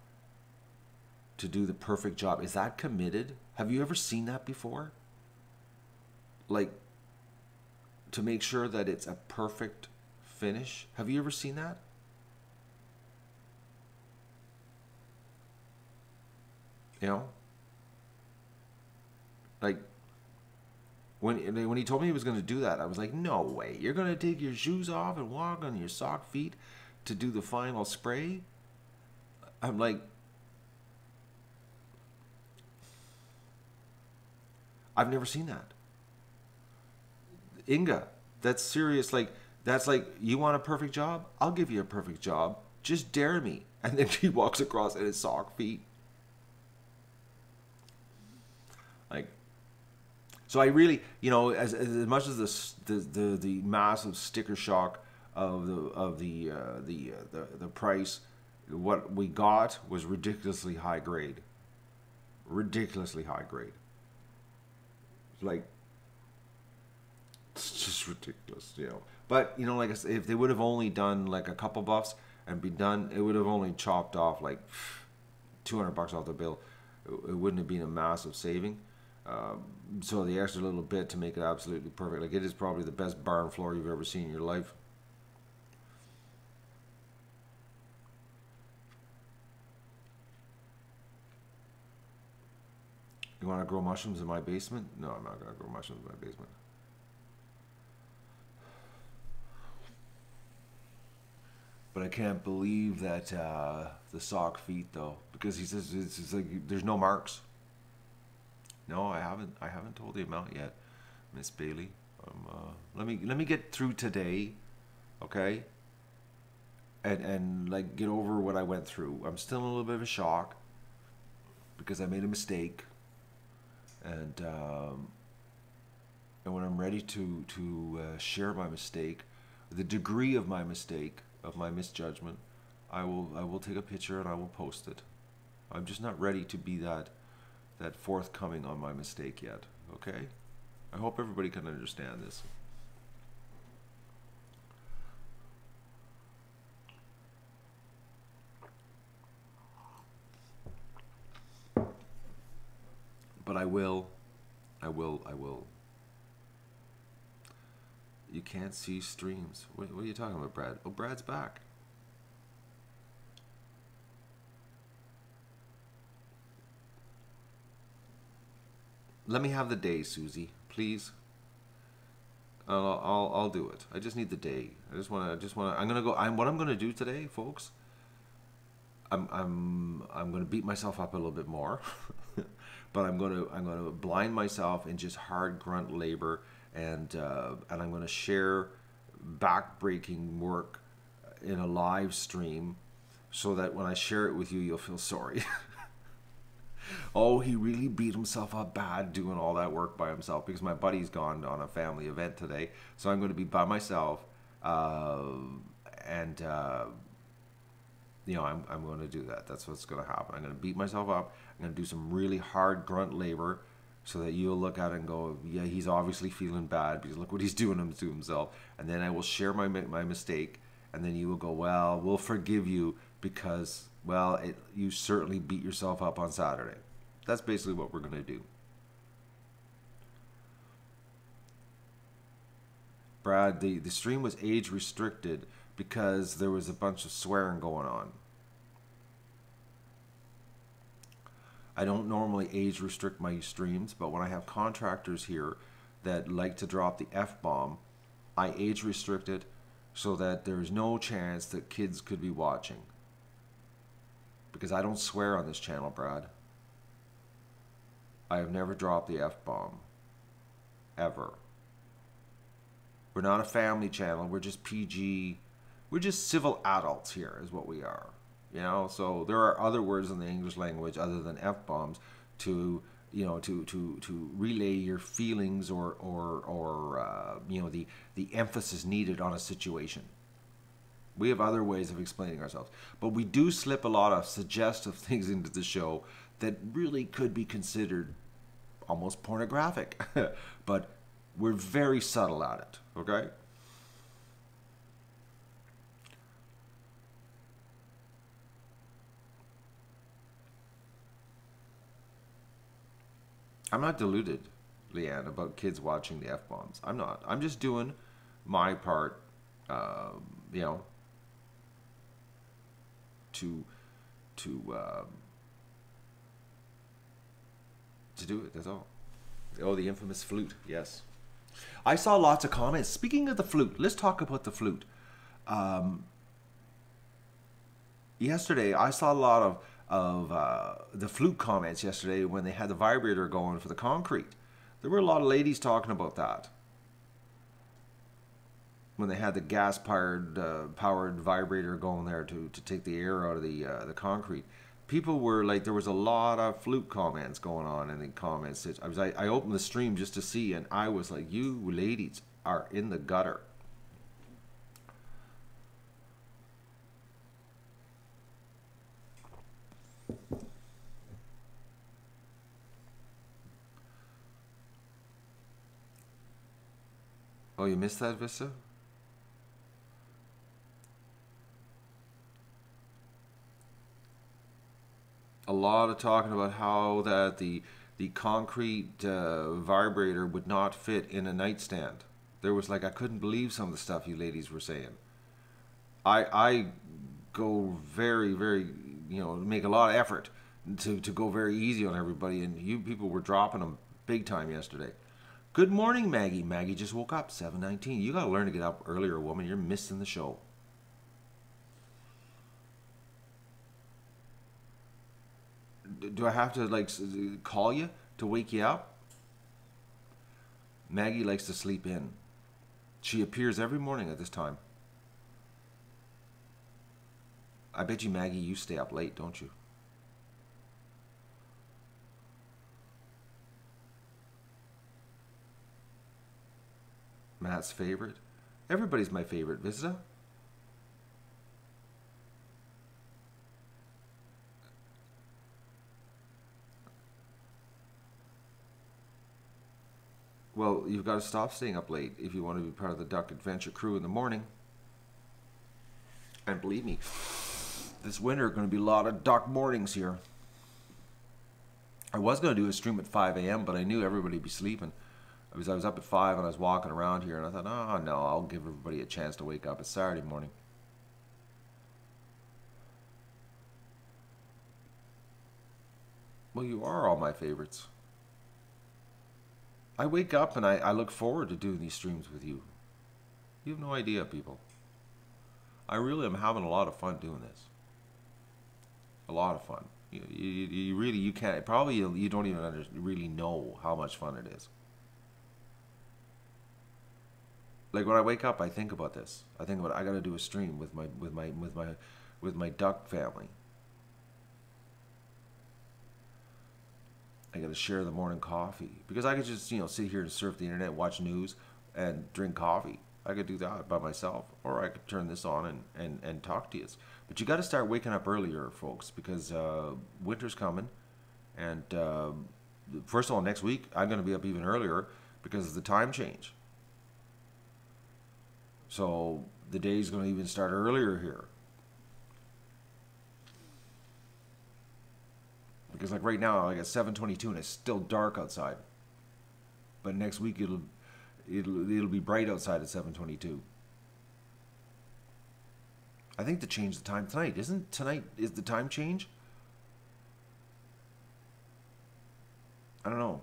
to do the perfect job. Is that committed? Have you ever seen that before? Like, to make sure that it's a perfect finish. Have you ever seen that? You know, like when he told me he was going to do that, I was like, no way. You're going to take your shoes off and walk on your sock feet to do the final spray? I'm like, I've never seen that. Inga, that's serious. Like, that's like, you want a perfect job? I'll give you a perfect job. Just dare me. And then he walks across in his sock feet. Like, so I really, as much as the massive sticker shock of the price, what we got was ridiculously high grade. Ridiculously high grade. Like, it's just ridiculous. But like I said, if they would have only done like a couple buffs and be done, it would have only chopped off like $200 off the bill. It wouldn't have been a massive saving. So the extra little bit to make it absolutely perfect. Like, it is probably the best barn floor you've ever seen in your life. You want to grow mushrooms in my basement? No, I'm not going to grow mushrooms in my basement. But I can't believe that the sock feet, though, because he says it's like there's no marks. No, I haven't told the amount yet, Miss Bailey. Let me get through today, okay? And like get over what I went through. I'm still in a little bit of a shock because I made a mistake, and when I'm ready to share my mistake, the degree of my mistake, of my misjudgment, I will take a picture and I will post it. I'm just not ready to be that forthcoming on my mistake yet. Okay? I hope everybody can understand this. But I will. You can't see streams. What are you talking about, Brad? Oh, Brad's back. Let me have the day, Susie, please. I'll do it. I just need the day. I'm gonna go. What I'm gonna do today, folks. I'm gonna beat myself up a little bit more, but I'm gonna blind myself in just hard grunt labor, and I'm gonna share back-breaking work in a live stream, so that when I share it with you, you'll feel sorry. Oh, he really beat himself up bad doing all that work by himself because my buddy's gone on a family event today. So I'm going to be by myself, and I'm going to do that. That's what's going to happen. I'm going to beat myself up. I'm going to do some really hard grunt labor so that you'll look at it and go, yeah, he's obviously feeling bad because look what he's doing to himself. And then I will share my mistake, and then you will go, well, we'll forgive you because, well, you certainly beat yourself up on Saturday. That's basically what we're going to do. Brad, the stream was age restricted because there was a bunch of swearing going on. I don't normally age restrict my streams, but when I have contractors here that like to drop the F-bomb. I age restrict it so that there's no chance that kids could be watching. Because I don't swear on this channel, Brad. I have never dropped the F-bomb. Ever. We're not a family channel. We're just PG. We're just civil adults here is what we are. You know, so there are other words in the English language other than F-bombs to, you know, to relay your feelings or you know, the emphasis needed on a situation. We have other ways of explaining ourselves. But we do slip a lot of suggestive things into the show that really could be considered almost pornographic. But we're very subtle at it, okay? I'm not deluded, Leanne, about kids watching the F-bombs. I'm not. I'm just doing my part, you know, to do it. That's all. Oh, the infamous flute. Yes, I saw lots of comments. Speaking of the flute, let's talk about the flute. Yesterday, I saw a lot of the flute comments yesterday when they had the vibrator going for the concrete. There were a lot of ladies talking about that. When they had the gas-powered vibrator going there to take the air out of the concrete. People were like, there was a lot of flute comments going on in the comments. I opened the stream just to see, and I was like, you ladies are in the gutter. Oh, you missed that, Vista? A lot of talking about how that the concrete vibrator would not fit in a nightstand. There was like, I couldn't believe some of the stuff you ladies were saying. I go very, very, you know, make a lot of effort to go very easy on everybody, and you people were dropping them big time yesterday. Good morning, Maggie. Maggie just woke up, 7:19. You got to learn to get up earlier, woman. You're missing the show. Do I have to like call you to wake you up? Maggie likes to sleep in. She appears every morning at this time. I bet you, Maggie, you stay up late, don't you? Matt's favorite? Everybody's my favorite, Vista. Well, you've got to stop staying up late if you want to be part of the Duck Adventure crew in the morning. And believe me, this winter going to be a lot of duck mornings here. I was going to do a stream at 5 a.m., but I knew everybody would be sleeping. I was up at 5 and I was walking around here, and I thought, oh no, I'll give everybody a chance to wake up. It's Saturday morning. Well, you are all my favorites. I wake up and I look forward to doing these streams with you. You have no idea, people. I really am having a lot of fun doing this. A lot of fun. You really, you can't, probably you don't even really know how much fun it is. Like when I wake up, I think about this. I think about, I got to do a stream with my duck family. I got to share the morning coffee because I could just, you know, sit here and surf the internet, watch news, and drink coffee. I could do that by myself, or I could turn this on and talk to you. But you got to start waking up earlier, folks, because winter's coming, and first of all, next week I'm going to be up even earlier because of the time change. So the day's going to even start earlier here. Because like right now, like at 7:22 and it's still dark outside. But next week it'll be bright outside at 7:22. I think to change the time tonight. Isn't tonight is the time change? I don't know.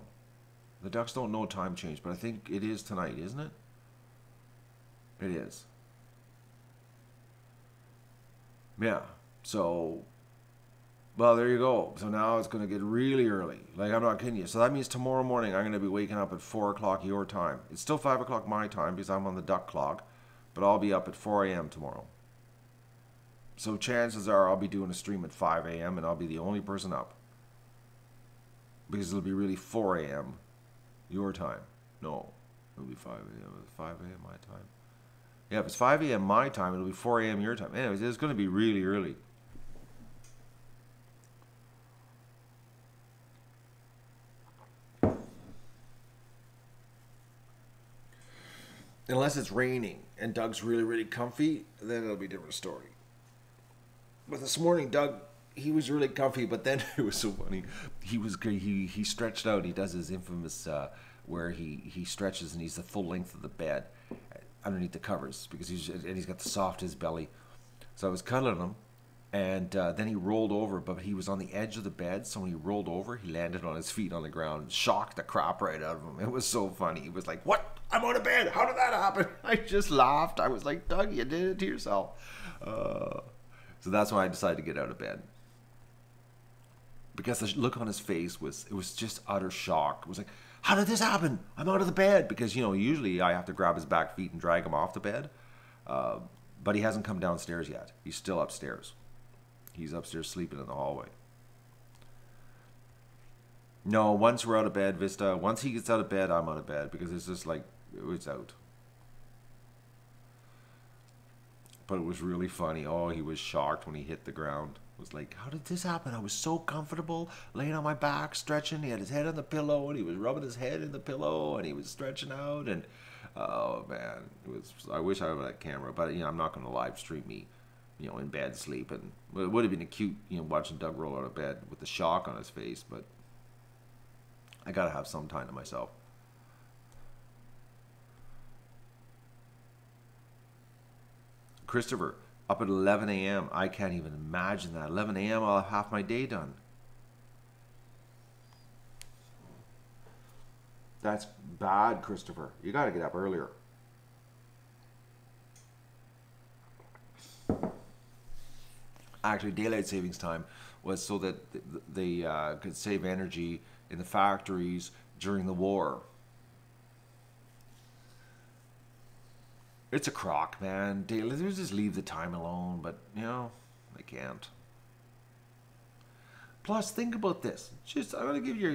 The Ducks don't know time change, but I think it is tonight, isn't it? It is. Yeah. So, well, there you go. So now it's going to get really early. Like, I'm not kidding you. So that means tomorrow morning I'm going to be waking up at 4 o'clock your time. It's still 5 o'clock my time because I'm on the duck clock, but I'll be up at 4 a.m. tomorrow. So chances are I'll be doing a stream at 5 a.m. and I'll be the only person up. Because it'll be really 4 a.m. your time. No, it'll be 5 a.m. 5 a.m. my time. Yeah, if it's 5 a.m. my time, it'll be 4 a.m. your time. Anyways, it's going to be really early. Unless it's raining and Doug's really, really comfy, then it'll be a different story. But this morning, Doug, he was really comfy, but then it was so funny. He stretched out. He does his infamous where he stretches and he's the full length of the bed underneath the covers because he's got the softest belly. So I was cuddling him, and then he rolled over, but he was on the edge of the bed. So when he rolled over, he landed on his feet on the ground and shocked the crap right out of him. It was so funny. He was like, "What? I'm on a bed. How did that happen?" I just laughed. I was like, "Doug, you did it to yourself." So that's why I decided to get out of bed. Because the look on his face was just utter shock. It was like, how did this happen? I'm out of the bed. Because, usually I have to grab his back feet and drag him off the bed. But he hasn't come downstairs yet. He's still upstairs. He's upstairs sleeping in the hallway. No, once we're out of bed, Vista, once he gets out of bed, I'm out of bed. Because it's just like, it's out. But it was really funny. Oh, he was shocked when he hit the ground. It was like, how did this happen? I was so comfortable laying on my back, stretching. He had his head on the pillow, and he was rubbing his head in the pillow, and he was stretching out. And oh man, I wish I had that camera, but I'm not going to live stream me, in bed sleeping. It would have been cute, watching Doug roll out of bed with the shock on his face. But I got to have some time to myself. Christopher, up at 11 a.m. I can't even imagine that. 11 a.m. I'll have half my day done. That's bad, Christopher. You got to get up earlier. Actually, daylight savings time was so that they could save energy in the factories during the war. It's a crock, man. Let's just leave the time alone, but, I can't. Plus, think about this. I'm going to give you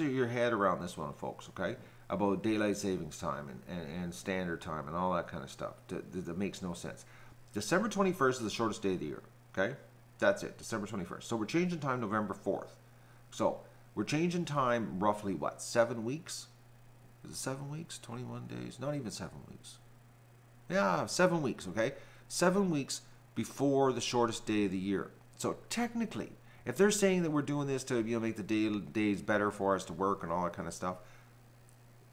your head around this one, folks, okay? About daylight savings time and standard time and all that kind of stuff. That makes no sense. December 21st is the shortest day of the year, okay? That's it, December 21st. So we're changing time November 4th. So we're changing time roughly, 7 weeks? Is it 7 weeks? 21 days? Not even 7 weeks. Yeah, 7 weeks, okay? 7 weeks before the shortest day of the year. So technically, if they're saying that we're doing this to make the days better for us to work and all that kind of stuff,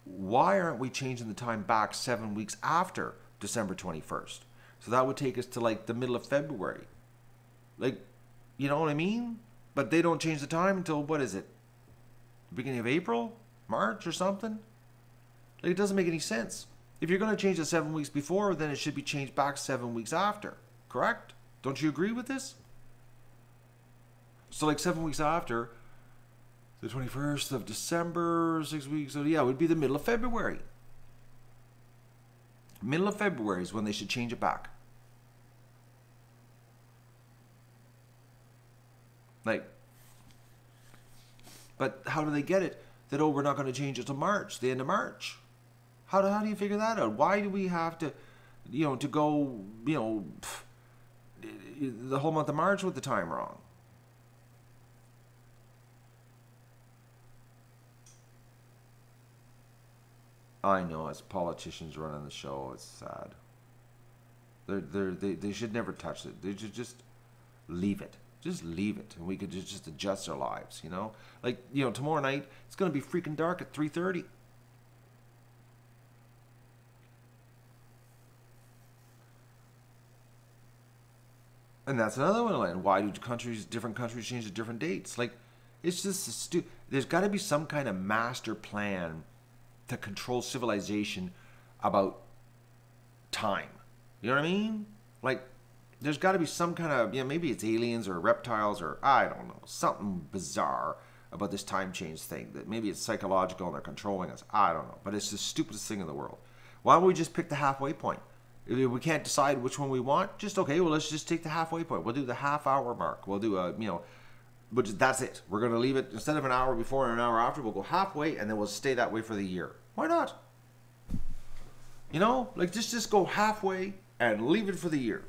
why aren't we changing the time back 7 weeks after December 21st? So that would take us to the middle of February. You know what I mean? But they don't change the time until, what is it? The beginning of April? March or something? It doesn't make any sense. If you're going to change it 7 weeks before, then it should be changed back 7 weeks after. Correct? Don't you agree with this? So 7 weeks after, the 21st of December, 6 weeks, so yeah, it would be the middle of February. Middle of February is when they should change it back. But how do they get it? That, we're not going to change it to March, the end of March. How do you figure that out? Why do we have to, to go, the whole month of March with the time wrong? I know, as politicians running the show, it's sad. They should never touch it. They should just leave it. Just leave it, and we could just adjust our lives, tomorrow night, it's going to be freaking dark at 3:30. And that's another one. Why do different countries change to different dates? It's just there's got to be some kind of master plan to control civilization about time. You know what I mean? Like, there's got to be some kind of, maybe it's aliens or reptiles or I don't know, something bizarre about this time change thing. That maybe it's psychological and they're controlling us. I don't know. But it's the stupidest thing in the world. Why don't we just pick the halfway point? If we can't decide which one we want, just okay, well, let's just take the halfway point. We'll do the half-hour mark. We'll do but that's it. We're going to leave it, instead of an hour before and an hour after, we'll go halfway and then we'll stay that way for the year. Why not? Like just go halfway and leave it for the year.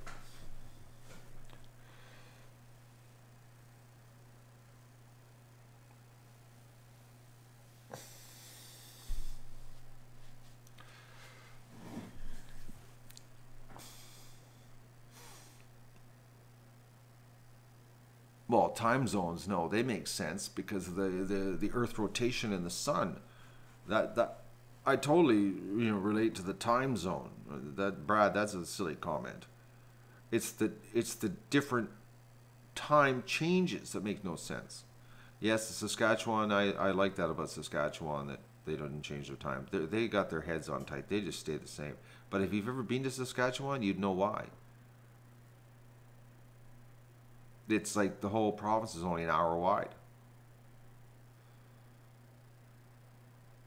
Well, time zones, no, they make sense because of the Earth rotation and the sun. That I totally relate to the time zone. That Brad, that's a silly comment. It's the different time changes that make no sense. Yes, the Saskatchewan, I like that about Saskatchewan, that they don't change their time. They got their heads on tight. They just stay the same. But if you've ever been to Saskatchewan, you'd know why. It's like the whole province is only an hour wide.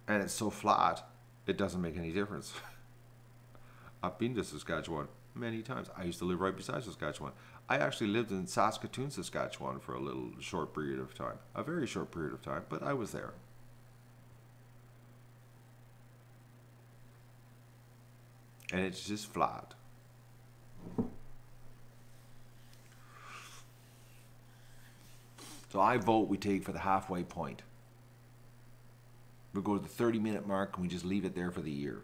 And it's so flat, it doesn't make any difference. I've been to Saskatchewan many times. I used to live right beside Saskatchewan. I actually lived in Saskatoon, Saskatchewan for a little short period of time. A very short period of time, but I was there. And it's just flat. So I vote we take for the halfway point. We'll go to the 30-minute mark and we just leave it there for the year.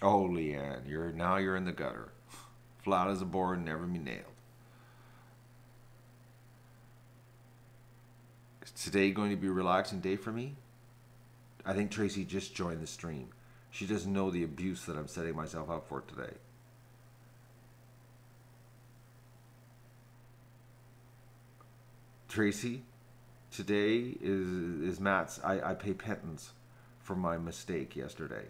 Oh, Leanne, you're in the gutter. Flat as a board and never be nailed. Is today going to be a relaxing day for me? I think Tracy just joined the stream. She doesn't know the abuse that I'm setting myself up for today. Tracy, today is Matt's. I pay penance for my mistake yesterday.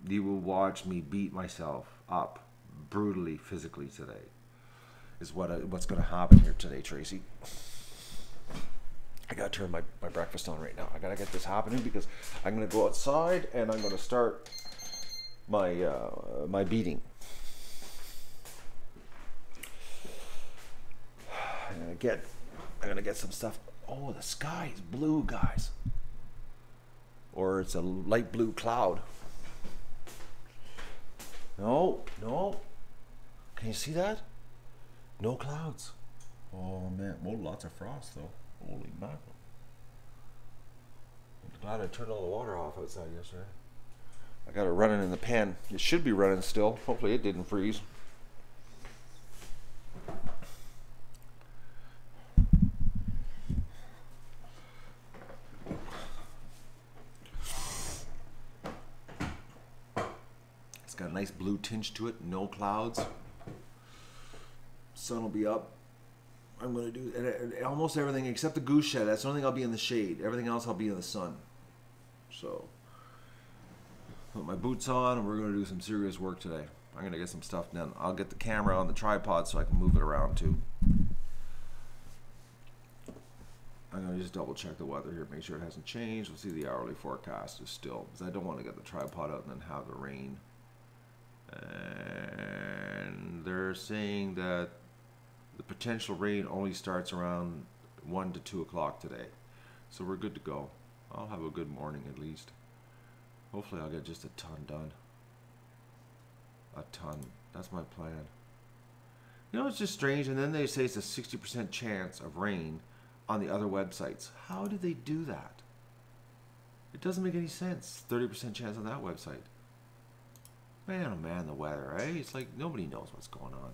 You will watch me beat myself up brutally, physically today. Is what's going to happen here today, Tracy. I gotta turn my breakfast on right now. I gotta get this happening because I'm gonna go outside and I'm gonna start my my beating. I'm gonna get some stuff. Oh, the sky is blue, guys. Or it's a light blue cloud. No. Can you see that? No clouds. Oh man, well, lots of frost though. Holy mackerel. I'm glad I turned all the water off outside yesterday. I got it running in the pan. It should be running still. Hopefully it didn't freeze. It's got a nice blue tinge to it. No clouds. Sun will be up. I'm going to do almost everything except the goose shed. That's the only thing I'll be in the shade. Everything else I'll be in the sun. So, put my boots on and we're going to do some serious work today. I'm going to get some stuff done. I'll get the camera on the tripod so I can move it around too. I'm going to just double check the weather here, make sure it hasn't changed. We'll see the hourly forecast is still, because I don't want to get the tripod out and then have the rain. And they're saying that the potential rain only starts around 1 to 2 o'clock today. So we're good to go. I'll have a good morning at least. Hopefully I'll get just a ton done. A ton. That's my plan. It's just strange. And then they say it's a 60% chance of rain on the other websites. How did they do that? It doesn't make any sense. 30% chance on that website. Man, oh man, the weather, eh? It's like nobody knows what's going on.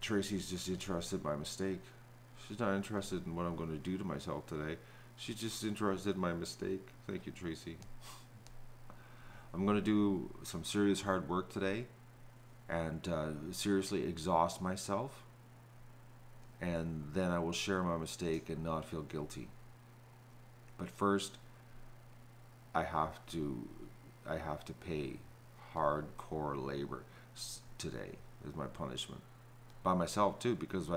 Tracy's just interested in my mistake. She's not interested in what I'm going to do to myself today. She's just interested in my mistake. Thank you, Tracy. I'm going to do some serious hard work today and seriously exhaust myself. And then I will share my mistake and not feel guilty. But first, I have to pay hardcore labor today as my punishment. By myself too, because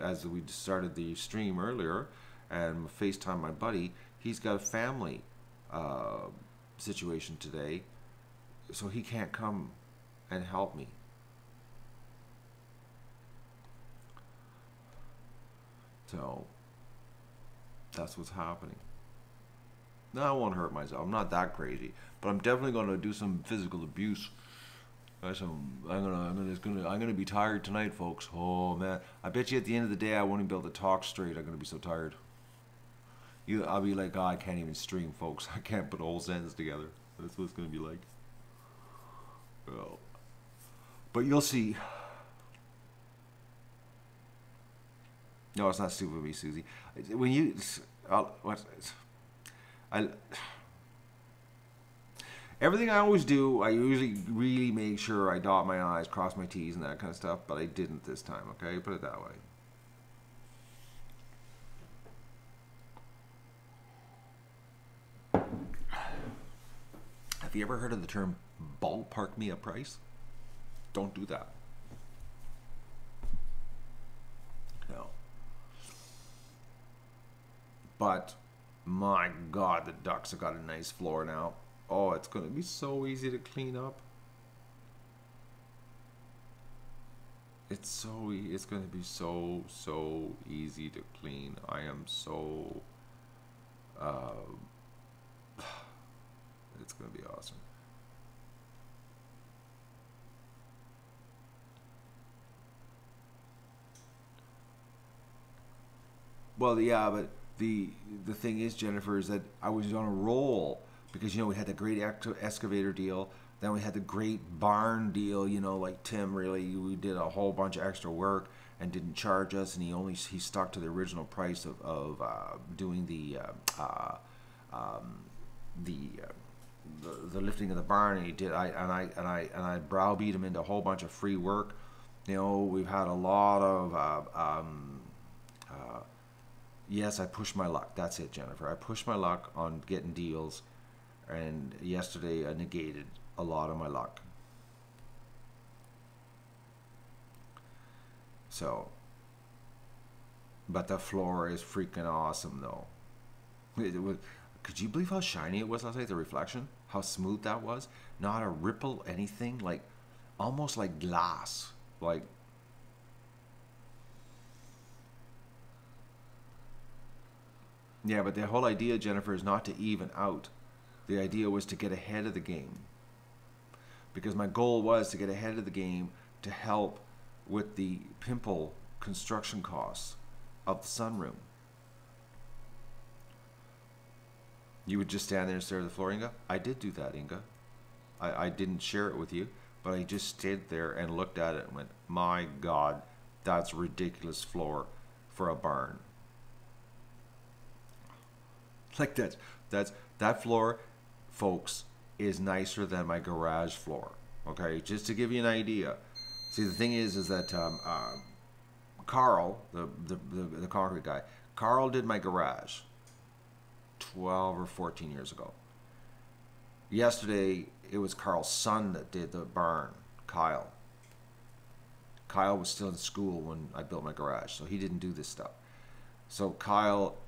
as we started the stream earlier and FaceTime my buddy, he's got a family situation today, so he can't come and help me. So that's what's happening. No, I won't hurt myself. I'm not that crazy, but I'm definitely going to do some physical abuse. I'm gonna be tired tonight, folks. Oh man, I bet you at the end of the day I won't even be able to talk straight. I'm gonna be so tired. I'll be like, oh, I can't even stream, folks. I can't put a whole sentence together. That's what it's gonna be like. Well, but you'll see. No, it's not stupid of me, Susie. When you, everything I always do, I usually really make sure I dot my I's, cross my T's, and that kind of stuff, but I didn't this time, okay? Put it that way. Have you ever heard of the term ballpark me a price? Don't do that. No. But, my God, the ducks have got a nice floor now. Oh, it's going to be so easy to clean up. It's going to be so easy to clean. I am so, it's going to be awesome. Well, yeah, but the thing is, Jennifer, is that I was on a roll because, we had the great excavator deal. Then we had the great barn deal, like Tim we did a whole bunch of extra work and didn't charge us, and he stuck to the original price of doing the lifting of the barn, and he did. I browbeat him into a whole bunch of free work. We've had a lot of yes, I pushed my luck. That's it, Jennifer. I pushed my luck on getting deals, and yesterday I negated a lot of my luck. So, but the floor is freaking awesome, though. Could you believe how shiny it was last night? The reflection, how smooth that was. Not a ripple, anything. Like almost like glass. Like. Yeah, but the whole idea, Jennifer, is not to even out. The idea was to get ahead of the game. Because my goal was to get ahead of the game to help with the pimple construction costs of the sunroom. You would just stand there and stare at the floor, Inga? I did do that, Inga. I didn't share it with you, but I just stayed there and looked at it and went, my God, that's a ridiculous floor for a barn. Like that floor, folks, is nicer than my garage floor. Okay, just to give you an idea. See, the thing is that Carl, the concrete guy, Carl did my garage 12 or 14 years ago. Yesterday, it was Carl's son that did the barn, Kyle. Kyle was still in school when I built my garage, so he didn't do this stuff. So Kyle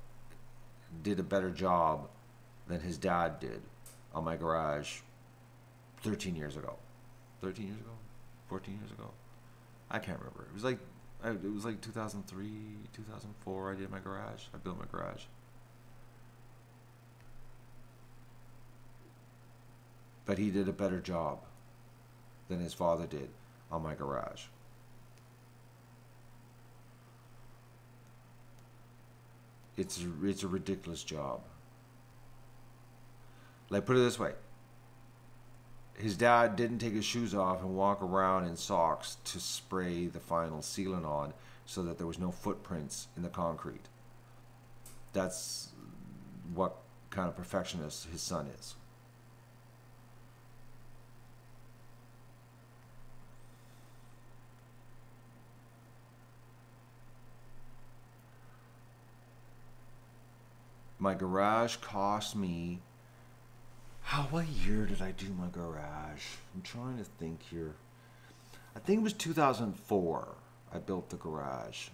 did a better job than his dad did on my garage 13 years ago. 13 years ago? 14 years ago? I can't remember. It was like 2003, 2004 I did my garage. I built my garage. But he did a better job than his father did on my garage. It's a ridiculous job. Like, put it this way. his dad didn't take his shoes off and walk around in socks to spray the final sealant on so that there was no footprints in the concrete. That's what kind of perfectionist his son is. My garage cost me... what year did I do my garage? I'm trying to think here. I think it was 2004 I built the garage.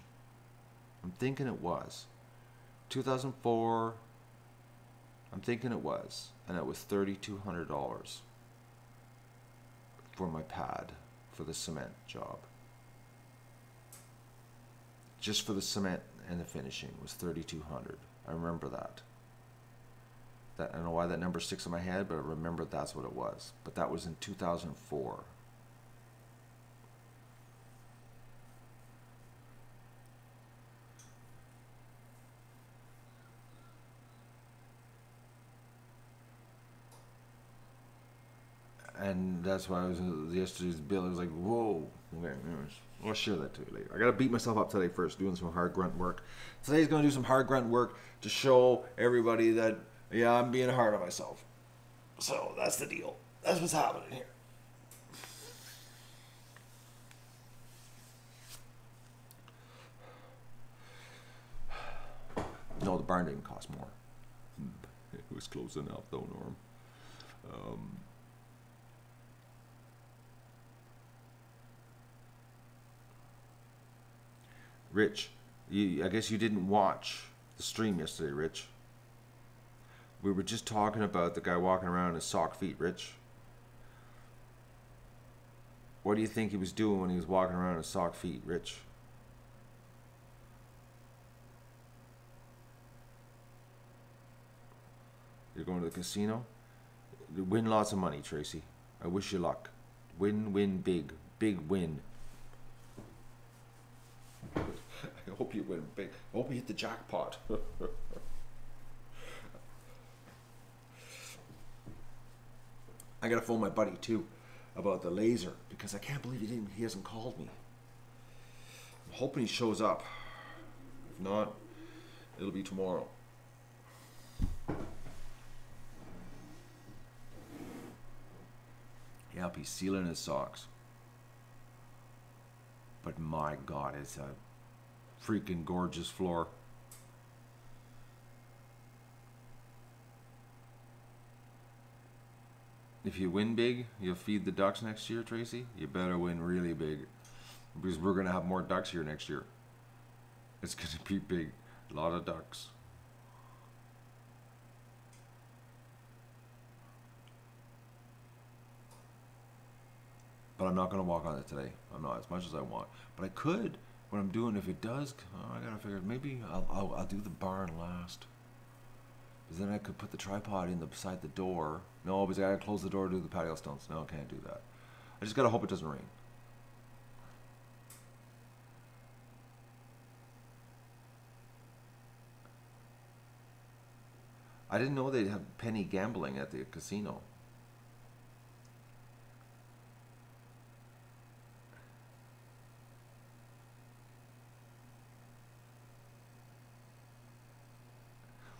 I'm thinking it was. 2004, I'm thinking it was. And it was $3,200 for my pad for the cement job. Just for the cement and the finishing was $3,200. I remember that. I don't know why that number sticks in my head, but I remember that's what it was. But that was in 2004. And that's why I was yesterday's bill. I was like, whoa. Okay, anyways, I'll share that to you later. I gotta beat myself up today first, doing some hard grunt work. Today's gonna do some hard grunt work to show everybody that, yeah, I'm being hard on myself. So that's the deal. That's what's happening here. No, the barn didn't cost more. It was close enough though, Norm. Rich, I guess you didn't watch the stream yesterday, Rich. We were just talking about the guy walking around in his sock feet, Rich. What do you think he was doing when he was walking around in his sock feet, Rich? You're going to the casino? Win lots of money, Tracy. I wish you luck. Win big. Big win. I hope you win big. I hope you hit the jackpot. I gotta phone my buddy too about the laser because I can't believe he hasn't called me. I'm hoping he shows up. If not, it'll be tomorrow. Yep, he's sealing his socks. But my God, it's a freaking gorgeous floor. If you win big, you'll feed the ducks next year, Tracy. You better win really big, because we're gonna have more ducks here next year. It's gonna be big, a lot of ducks. But I'm not gonna walk on it today. I'm not, as much as I want. But I could. What I'm doing, if it does, I gotta figure. Maybe I'll do the barn last. Because then I could put the tripod in beside the door. No, because I gotta close the door to the patio stones. No, I can't do that. I just gotta hope it doesn't rain. I didn't know they'd have penny gambling at the casino.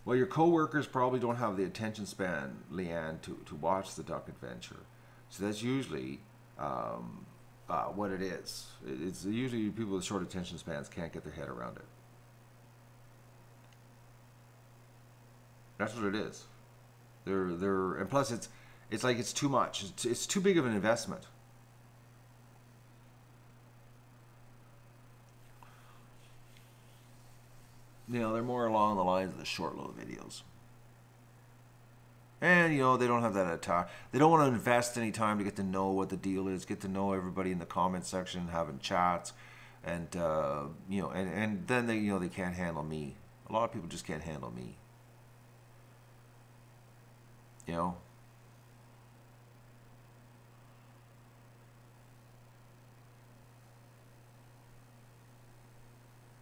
Well, your coworkers probably don't have the attention span, Leanne, to watch the Duck Adventure. So that's usually what it is. It's usually people with short attention spans can't get their head around it. That's what it is. And plus it's like it's too much. It's too big of an investment. You know, they're more along the lines of the short little videos. And, you know, they don't have that time. They don't want to invest any time to get to know what the deal is, get to know everybody in the comment section, having chats. And, you know, and then they, you know, they can't handle me. A lot of people just can't handle me. You know?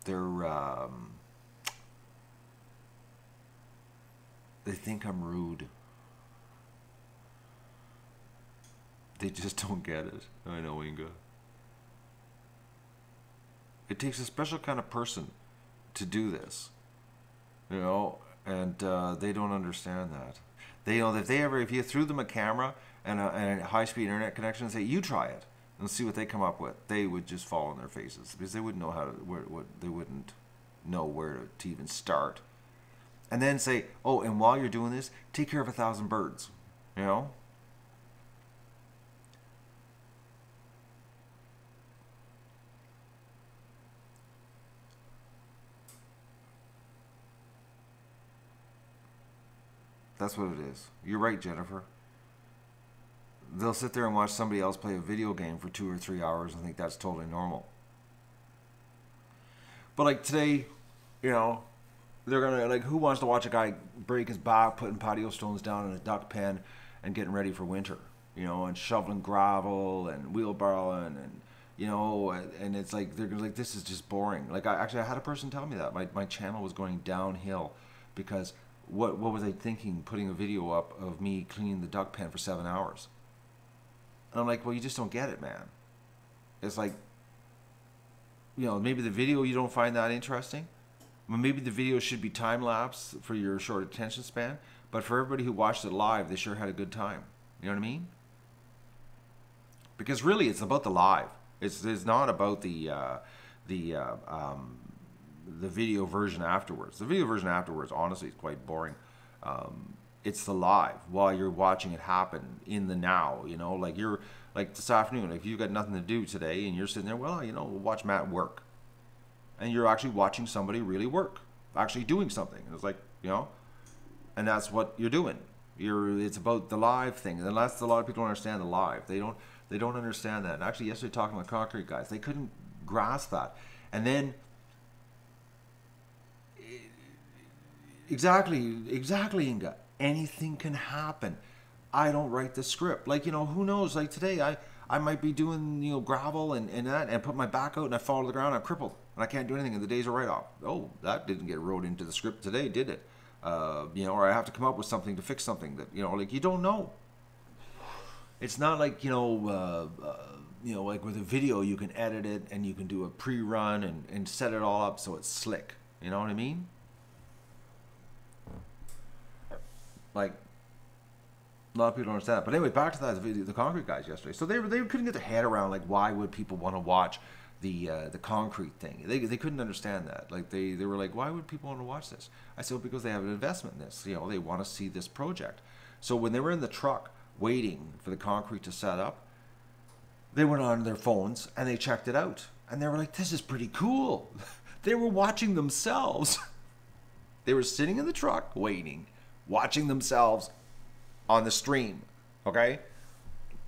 They're, they think I'm rude. They just don't get it. I know, Inga. It takes a special kind of person to do this, you know, and they don't understand that. They know that if you threw them a camera and a high-speed internet connection and say, you try it and see what they come up with, they would just fall on their faces because they wouldn't know they wouldn't know where to even start. And then say, oh, and while you're doing this, take care of 1,000 birds, you know? That's what it is. You're right, Jennifer. They'll sit there and watch somebody else play a video game for 2 or 3 hours and think that's totally normal. But like today, you know, they're gonna, like, who wants to watch a guy break his back putting patio stones down in a duck pen and getting ready for winter, you know, and shoveling gravel and wheelbarrowing and you know, and it's like they're like, this is just boring. Like I had a person tell me that my channel was going downhill because what was I thinking putting a video up of me cleaning the duck pen for 7 hours? And I'm like, well, you just don't get it, man. It's like, you know, maybe the video you don't find that interesting. Well, maybe the video should be time lapse for your short attention span. But for everybody who watched it live, they sure had a good time. You know what I mean? Because really, it's about the live. It's not about the video version afterwards. The video version afterwards, honestly, is quite boring. It's the live while you're watching it happen in the now. You know, like you're like this afternoon. If you've got nothing to do today and you're sitting there, well, you know, we'll watch Matt work, and you're actually watching somebody really work, actually doing something. And it's like, you know, and that's what you're doing. It's about the live thing, and that's a lot of people don't understand the live. They don't understand that. And actually, yesterday talking with concrete guys, they couldn't grasp that. And then exactly, Inga. Anything can happen. I don't write the script. Like, you know, who knows? Like today, I might be doing, you know, gravel and that, and put my back out and I fall to the ground. I'm crippled and I can't do anything. And the day's a write-off. Oh, that didn't get wrote into the script today, did it? You know, or I have to come up with something to fix something that, you know, like you don't know. It's not like, you know, like with a video, you can edit it and you can do a pre-run and set it all up so it's slick. You know what I mean? Like, a lot of people don't understand that. But anyway, back to that video, the concrete guys yesterday. So they couldn't get their head around, like, why would people want to watch the concrete thing? They couldn't understand that. Like, they were like, why would people want to watch this? I said, well, because they have an investment in this. You know, they want to see this project. So when they were in the truck waiting for the concrete to set up, they went on their phones and they checked it out. And they were like, this is pretty cool. They were watching themselves. They were sitting in the truck waiting, watching themselves on the stream. Okay?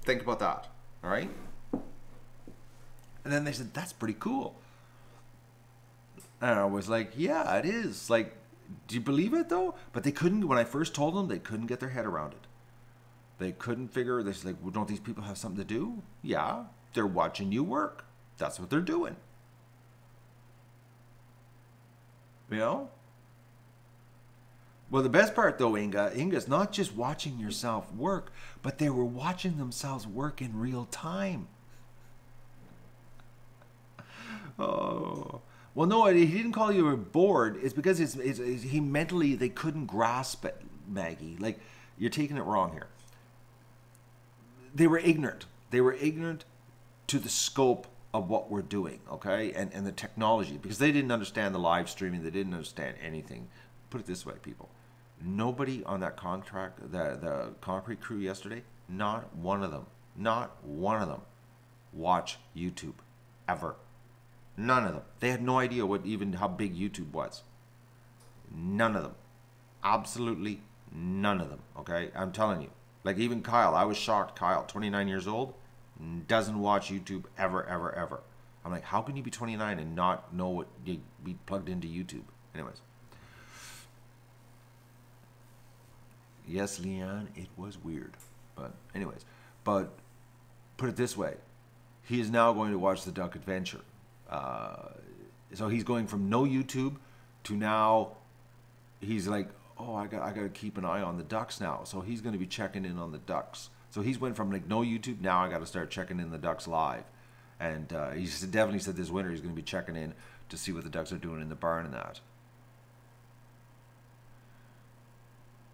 Think about that. All right? And then they said, that's pretty cool. And I was like, yeah, it is. Like, do you believe it though? But they couldn't, when I first told them, they couldn't get their head around it. They couldn't figure, they said, like, well, don't these people have something to do? Yeah, they're watching you work. That's what they're doing. You know? Well, the best part though, Inga's not just watching yourself work, but they were watching themselves work in real time. Oh. Well, no, he didn't call you bored. It's because he mentally, they couldn't grasp it, Maggie. Like, you're taking it wrong here. They were ignorant. They were ignorant to the scope of what we're doing, okay? And the technology, because they didn't understand the live streaming. They didn't understand anything. Put it this way, people. Nobody on that contract, the concrete crew yesterday, not one of them watch YouTube, ever. None of them. They had no idea how big YouTube was. None of them. Absolutely none of them, okay? I'm telling you. Like even Kyle, I was shocked. Kyle, 29 years old, doesn't watch YouTube ever, ever, ever. I'm like, how can you be 29 and not know what you be plugged into YouTube? Anyways. Yes, Leon, it was weird. But anyways. But put it this way. He is now going to watch the Duck Adventure. So he's going from no YouTube to now he's like, oh, I got to keep an eye on the ducks now. So he's going to be checking in on the ducks So he's went from like no YouTube, now I got to start checking in the ducks live. And he's definitely said this winter he's going to be checking in to see what the ducks are doing in the barn and that.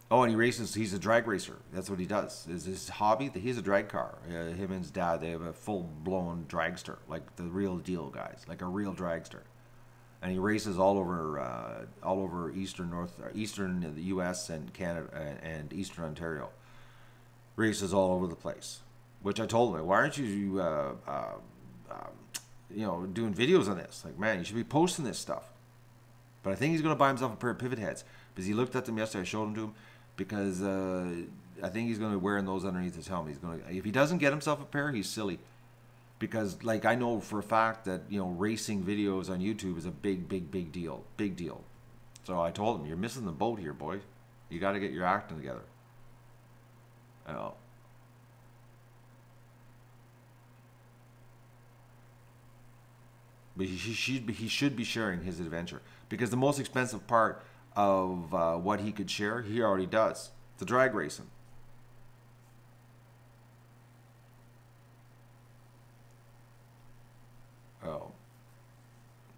Oh, and he races. He's a drag racer. That's what he does. Is his hobby? He has a drag car. Him and his dad, they have a full-blown dragster, like the real deal guys, like a real dragster. And he races all over eastern the U.S. and Canada and eastern Ontario. Races all over the place. Which I told him, why aren't you doing videos on this? Like, man, you should be posting this stuff. But I think he's going to buy himself a pair of pivot heads because he looked at them yesterday. I showed them to him because I think he's going to be wearing those underneath his helmet. If he doesn't get himself a pair, he's silly. Because, like, I know for a fact that, racing videos on YouTube is a big deal. Big deal. So I told him, you're missing the boat here, boy. You got to get your acting together. Oh. But he should be sharing his adventure. Because the most expensive part of what he could share, he already does. The drag racing. Oh.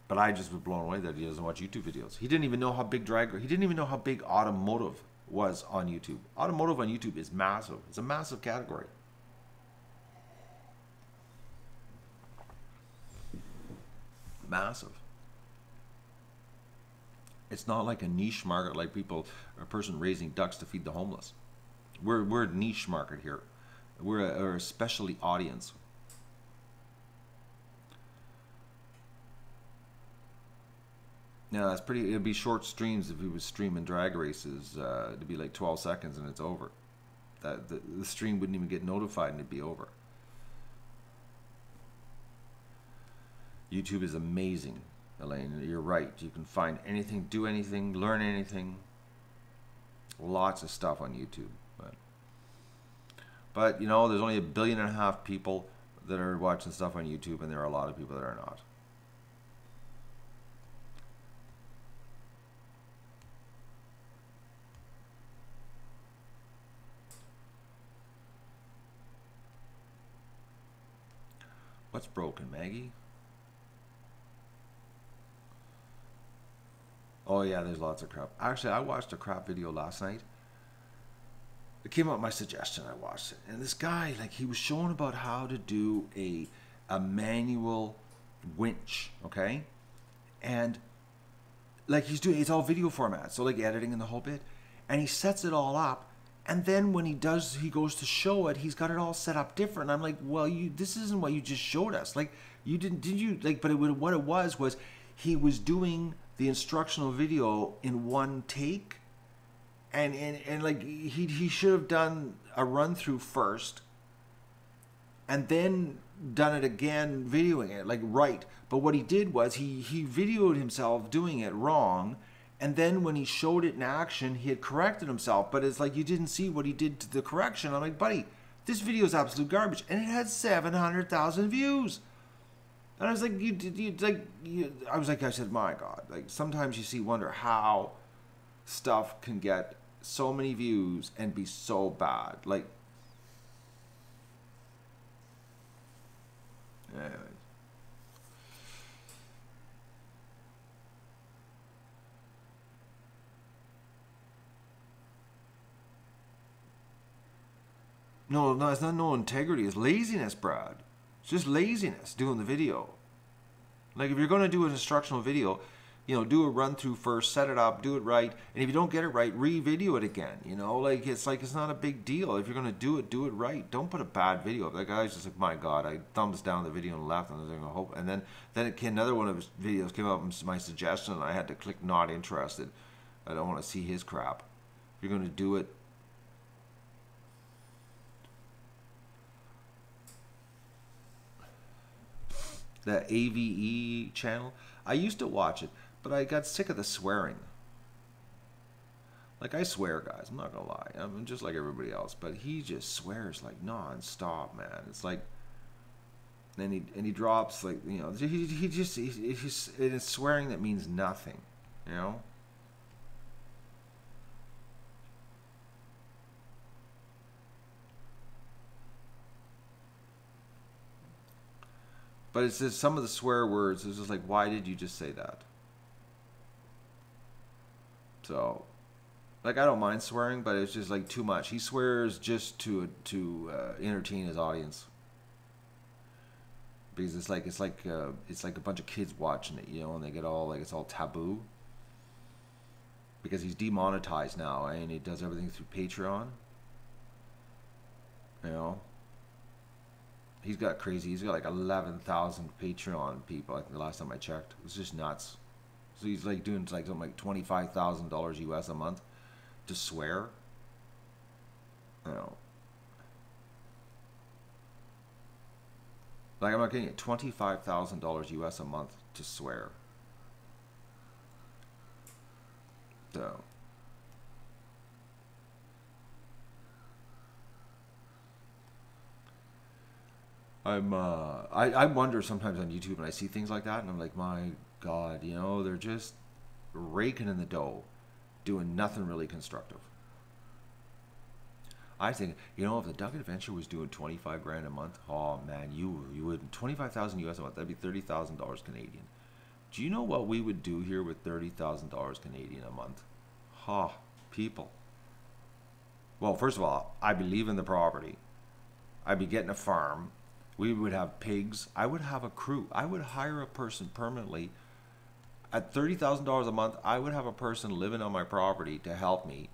But I just was blown away that he doesn't watch YouTube videos. He didn't even know how big he didn't even know how big automotive was on YouTube. Automotive on YouTube is massive. It's a massive category. Massive. It's not like a niche market like a person raising ducks to feed the homeless. We're a niche market here. We're a specialty audience. Now that's pretty. It'd be short streams if he was streaming drag races. It'd be like 12 seconds and it's over. The stream wouldn't even get notified and it'd be over. YouTube is amazing, Elaine. You're right. You can find anything, do anything, learn anything. Lots of stuff on YouTube. But there's only 1.5 billion people that are watching stuff on YouTube, and there are a lot of people that are not. What's broken, Maggie? Oh yeah, there's lots of crap. Actually, I watched a crap video last night. It came up my suggestion. I watched it, and this guy, he was showing about how to do a manual winch, okay? And it's all video format, so editing and the whole bit. And he sets it all up, and then when he goes to show it, he's got it all set up different. I'm like, well, this isn't what you just showed us. But what it was he was doing the instructional video in one take, and he should have done a run through first and then done it again videoing it right. But what he did was he videoed himself doing it wrong, and then when he showed it in action he had corrected himself, but it's you didn't see what he did to the correction. I'm like, buddy, this video is absolute garbage, and it had 700,000 views. And I was like, I said, my God, sometimes you wonder how stuff can get so many views and be so bad. Anyways. No, it's not no integrity. It's laziness, Brad. It's just laziness doing the video. If you're going to do an instructional video, do a run through first, set it up, do it right, and if you don't get it right, re-video it again. It's not a big deal. If you're going to do it right. Don't put a bad video up. That guy's just my God, I thumbs down the video and left, and I was like, hope. And then another one of his videos came up with my suggestion, and I had to click not interested. I don't want to see his crap. If you're going to do it, the AVE channel. I used to watch it, but I got sick of the swearing. I swear, guys. I'm not gonna lie. I'm just like everybody else, but he just swears non-stop, man. It's and he drops it's swearing that means nothing, But it's just some of the swear words. It's just like, why did you just say that? So, like, I don't mind swearing, but it's just like too much. He swears just to entertain his audience, because it's like a bunch of kids watching it, and they get all like it's all taboo. Because he's demonetized now, and he does everything through Patreon. He's got crazy. He's got like 11,000 Patreon people. I think the last time I checked, it was just nuts. So he's like doing like something like $25,000 US a month to swear. Like, I'm not kidding you, $25,000 US a month to swear. So. I wonder sometimes on YouTube when I see things like that, and I'm like, my God, they're just raking in the dough, doing nothing really constructive. I think, if the Duck Adventure was doing 25 grand a month, oh man, you would 25,000 US a month, that'd be $30,000 Canadian. Do you know what we would do here with $30,000 Canadian a month? People. Well, first of all, I'd be leaving the property. I'd be getting a farm. We would have pigs. I would have a crew. I would hire a person permanently. At $30,000 a month, I would have a person living on my property to help me.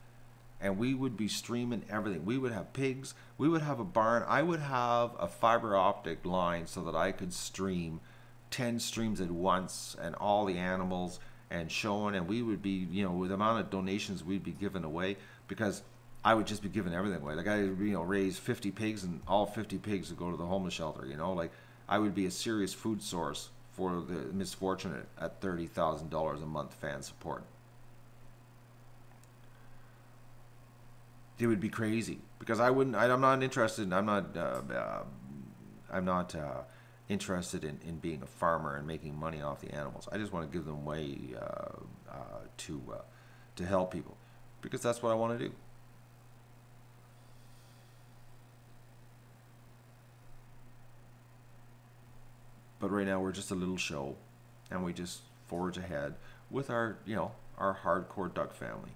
And we would be streaming everything. We would have pigs. We would have a barn. I would have a fiber optic line so that I could stream 10 streams at once and all the animals and showing. And we would be, with the amount of donations we'd be giving away, because I would just be giving everything away. Like, I raise 50 pigs, and all 50 pigs would go to the homeless shelter. Like, I would be a serious food source for the misfortunate at $30,000 a month fan support. It would be crazy, because I'm not interested. I'm not interested in being a farmer and making money off the animals. I just want to give them way to help people, because that's what I want to do. But right now we're just a little show, and we just forge ahead with our hardcore duck family.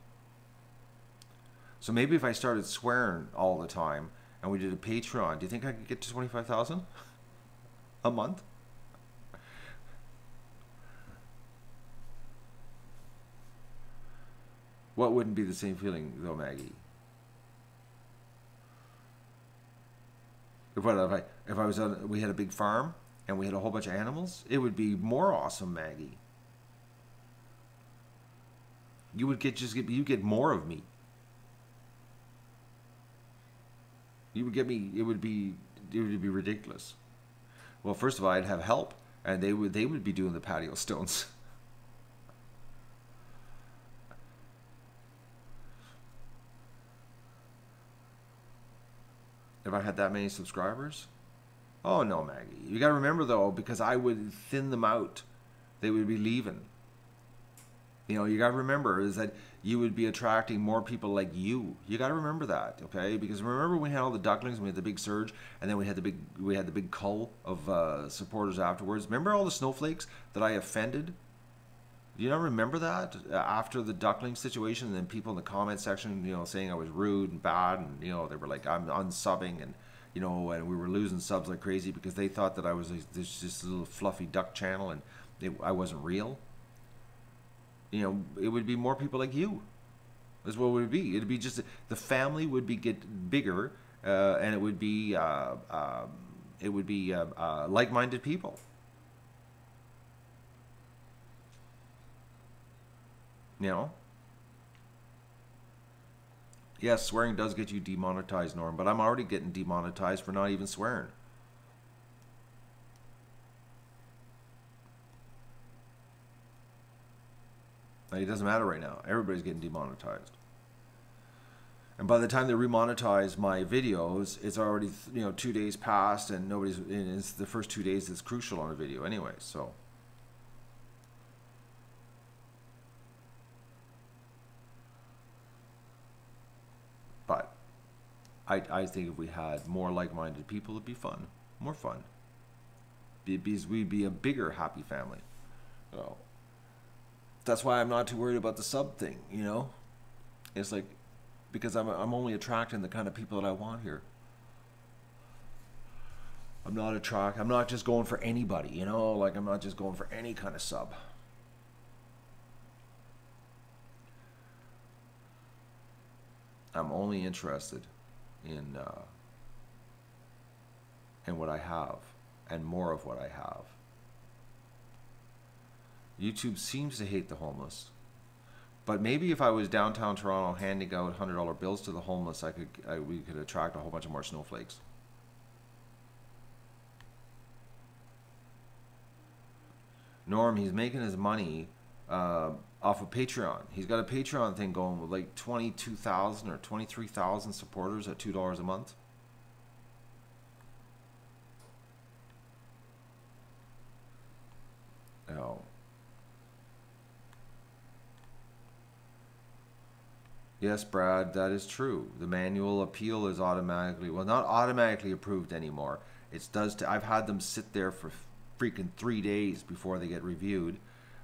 So maybe if I started swearing all the time and we did a Patreon, do you think I could get to 25,000 a month? What wouldn't be the same feeling though, Maggie? We had a big farm and we had a whole bunch of animals, it would be more awesome, Maggie. You get more of me. You would get me. It would be ridiculous. Well, first of all, I'd have help, and they would be doing the patio stones. If I had that many subscribers? Oh no, Maggie. You got to remember though, because I would thin them out. They would be leaving. You got to remember is that you would be attracting more people like you. You got to remember that, okay? Because remember we had all the ducklings, we had the big surge, and then we had the big cull of supporters afterwards. Remember all the snowflakes that I offended? Do you not remember that after the duckling situation? And then people in the comment section, saying I was rude and bad, and they were like, I'm unsubbing, and and we were losing subs like crazy because they thought that I was this little fluffy duck channel, and I wasn't real. It would be more people like you. That's what it would be. It'd be just the family would get bigger, and it would be like-minded people. Yes, swearing does get you demonetized, Norm, but I'm already getting demonetized for not even swearing. It doesn't matter right now. Everybody's getting demonetized. And by the time they remonetize my videos, it's already 2 days past, and it's the first 2 days that's crucial on a video anyway. So, but I think if we had more like-minded people, it'd be fun, more fun. because we'd be a bigger happy family. So that's why I'm not too worried about the sub thing, you know? It's like, because I'm only attracting the kind of people that I want here. I'm not just going for anybody, you know? Like, I'm not just going for any kind of sub. I'm only interested in what I have, and more of what I have. YouTube seems to hate the homeless, but maybe if I was downtown Toronto handing out $100 bills to the homeless, we could attract a whole bunch of more snowflakes. Norm, he's making his money off of Patreon. He's got a Patreon thing going with like 22,000 or 23,000 supporters at $2 a month. Oh. Yes, Brad, that is true. The manual appeal is automatically, well, not automatically approved anymore. I've had them sit there for freaking 3 days before they get reviewed.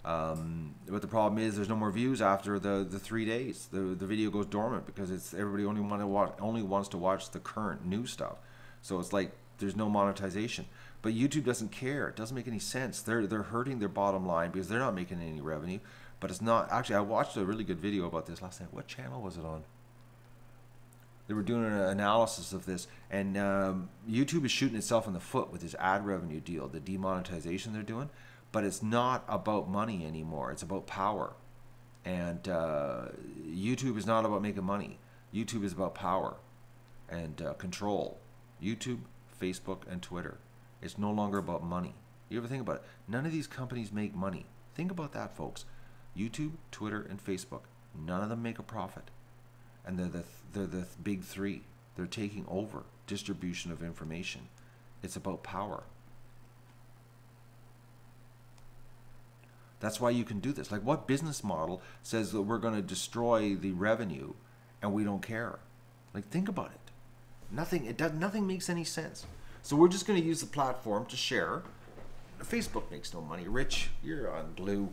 But the problem is there's no more views after the 3 days. The video goes dormant because everybody only wants to watch the current new stuff. So it's like there's no monetization. But YouTube doesn't care. It doesn't make any sense. They're hurting their bottom line because they're not making any revenue. But it's not actually. I watched a really good video about this last night. What channel was it on? They were doing an analysis of this, and YouTube is shooting itself in the foot with this ad revenue deal, the demonetization they're doing. But it's not about money anymore. It's about power. And YouTube is not about making money. YouTube is about power and control. YouTube, Facebook, and Twitter. It's no longer about money. You ever think about it? None of these companies make money. Think about that, folks. YouTube, Twitter, and Facebook. None of them make a profit. And they're the big three. They're taking over distribution of information. It's about power. That's why you can do this. Like, what business model says that we're going to destroy the revenue and we don't care? Like, think about it. Nothing makes any sense. So we're just going to use the platform to share. Facebook makes no money. Rich, you're on glue.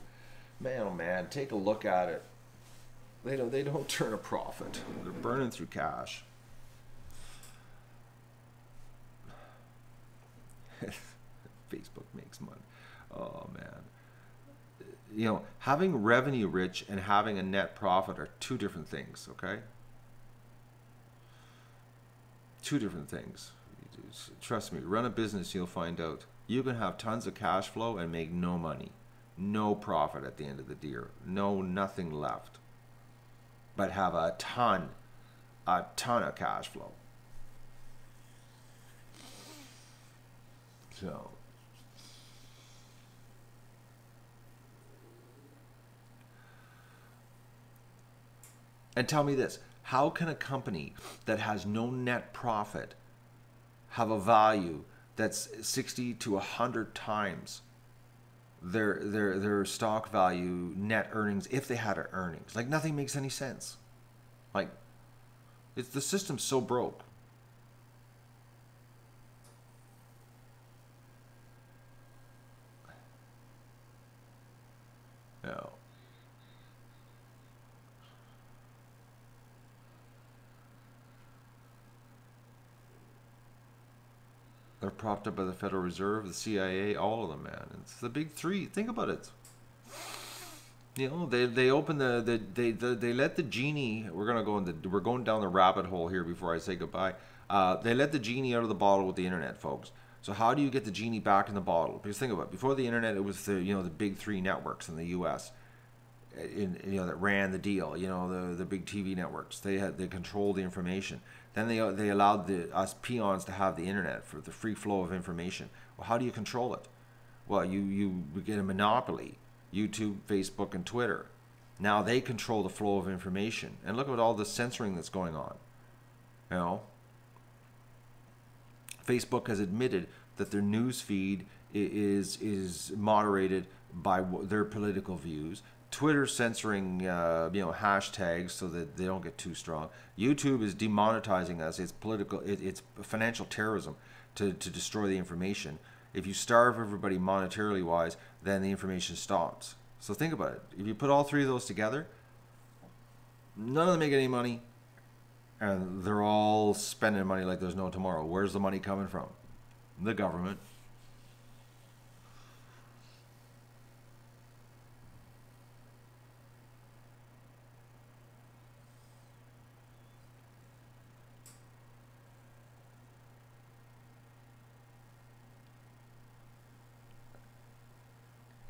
Man, oh man, take a look at it. They don't turn a profit. They're burning through cash. Facebook makes money. Oh man. You know, having revenue, Rich, and having a net profit are two different things, okay? Two different things. Trust me, run a business, you'll find out. You can have tons of cash flow and make no money. No profit at the end of the year. Nothing left. But have a ton of cash flow. So. And tell me this, how can a company that has no net profit have a value that's 60 to 100 times their stock value net earnings if they had earnings? Like, nothing makes any sense. Like, the system's so broke. No. They're propped up by the Federal Reserve, the CIA, all of them, man. It's the big three. Think about it. You know, they open they let the genie. We're going down the rabbit hole here before I say goodbye. They let the genie out of the bottle with the internet, folks. So how do you get the genie back in the bottle? Because think about it. Before the internet, it was the big three networks in the U.S. That ran the deal. The big TV networks. They controlled the information. Then they allowed us peons to have the internet for the free flow of information. Well, how do you control it? Well, you get a monopoly. YouTube, Facebook, and Twitter. Now they control the flow of information. And look at all the censoring that's going on. Facebook has admitted that their news feed is moderated by their political views. Twitter censoring hashtags so that they don't get too strong. YouTube is demonetizing us. It's political. It's financial terrorism to destroy the information. If you starve everybody monetarily wise, then the information stops. So think about it. If you put all three of those together, none of them make any money, and they're all spending money like there's no tomorrow. Where's the money coming from? The government.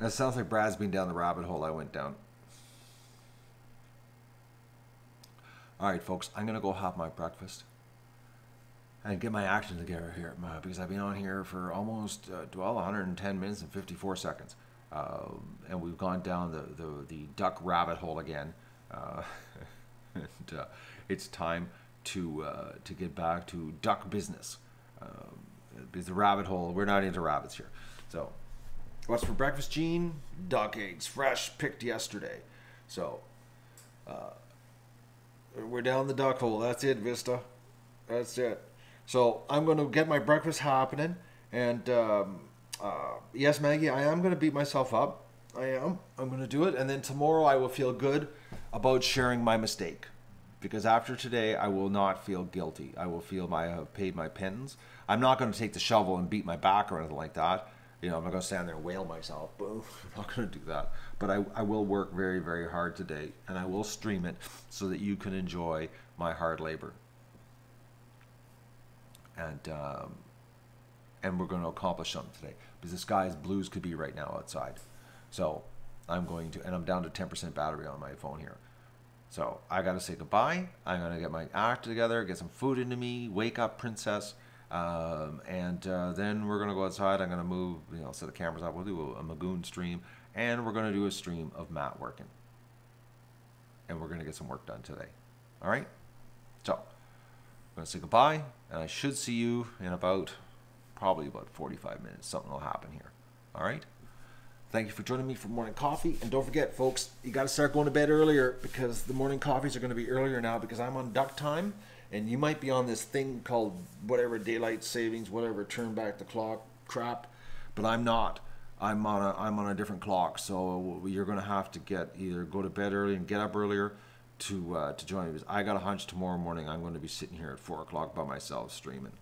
That sounds like Brad's been down the rabbit hole I went down. All right, folks, I'm going to go have my breakfast and get my action together here because I've been on here for almost, 110 minutes and 54 seconds. And we've gone down the duck rabbit hole again. And it's time to get back to duck business. Because the rabbit hole, we're not into rabbits here. So, what's for breakfast, Gene? Duck eggs, fresh, picked yesterday. So, we're down the duck hole. That's it, Vista. That's it. So, I'm going to get my breakfast happening. And, yes, Maggie, I am going to beat myself up. I am. I'm going to do it. And then tomorrow I will feel good about sharing my mistake. Because after today, I will not feel guilty. I will feel I have paid my penance. I'm not going to take the shovel and beat my back or anything like that. You know, I'm not going to stand there and wail myself. Boom. I'm not going to do that. But I will work very, very hard today. And I will stream it so that you can enjoy my hard labor. And we're going to accomplish something today. Because the sky is blue as could be right now outside. So I'm going to, and I'm down to 10% battery on my phone here. So I got to say goodbye. I'm going to get my act together, get some food into me, wake up, princess. And then we're going to go outside. I'm going to move, set the cameras up. We'll do a Magoon stream. And we're going to do a stream of Matt working. And we're going to get some work done today. All right? So I'm going to say goodbye. And I should see you in probably about 45 minutes. Something will happen here. All right? Thank you for joining me for morning coffee. And don't forget, folks, you got to start going to bed earlier because the morning coffees are going to be earlier now because I'm on duck time. And you might be on this thing called whatever, daylight savings, whatever, turn back the clock crap. But I'm not. I'm on a different clock. So you're going to have to either go to bed early and get up earlier to join me. Because I got a hunch tomorrow morning I'm going to be sitting here at 4 o'clock by myself streaming.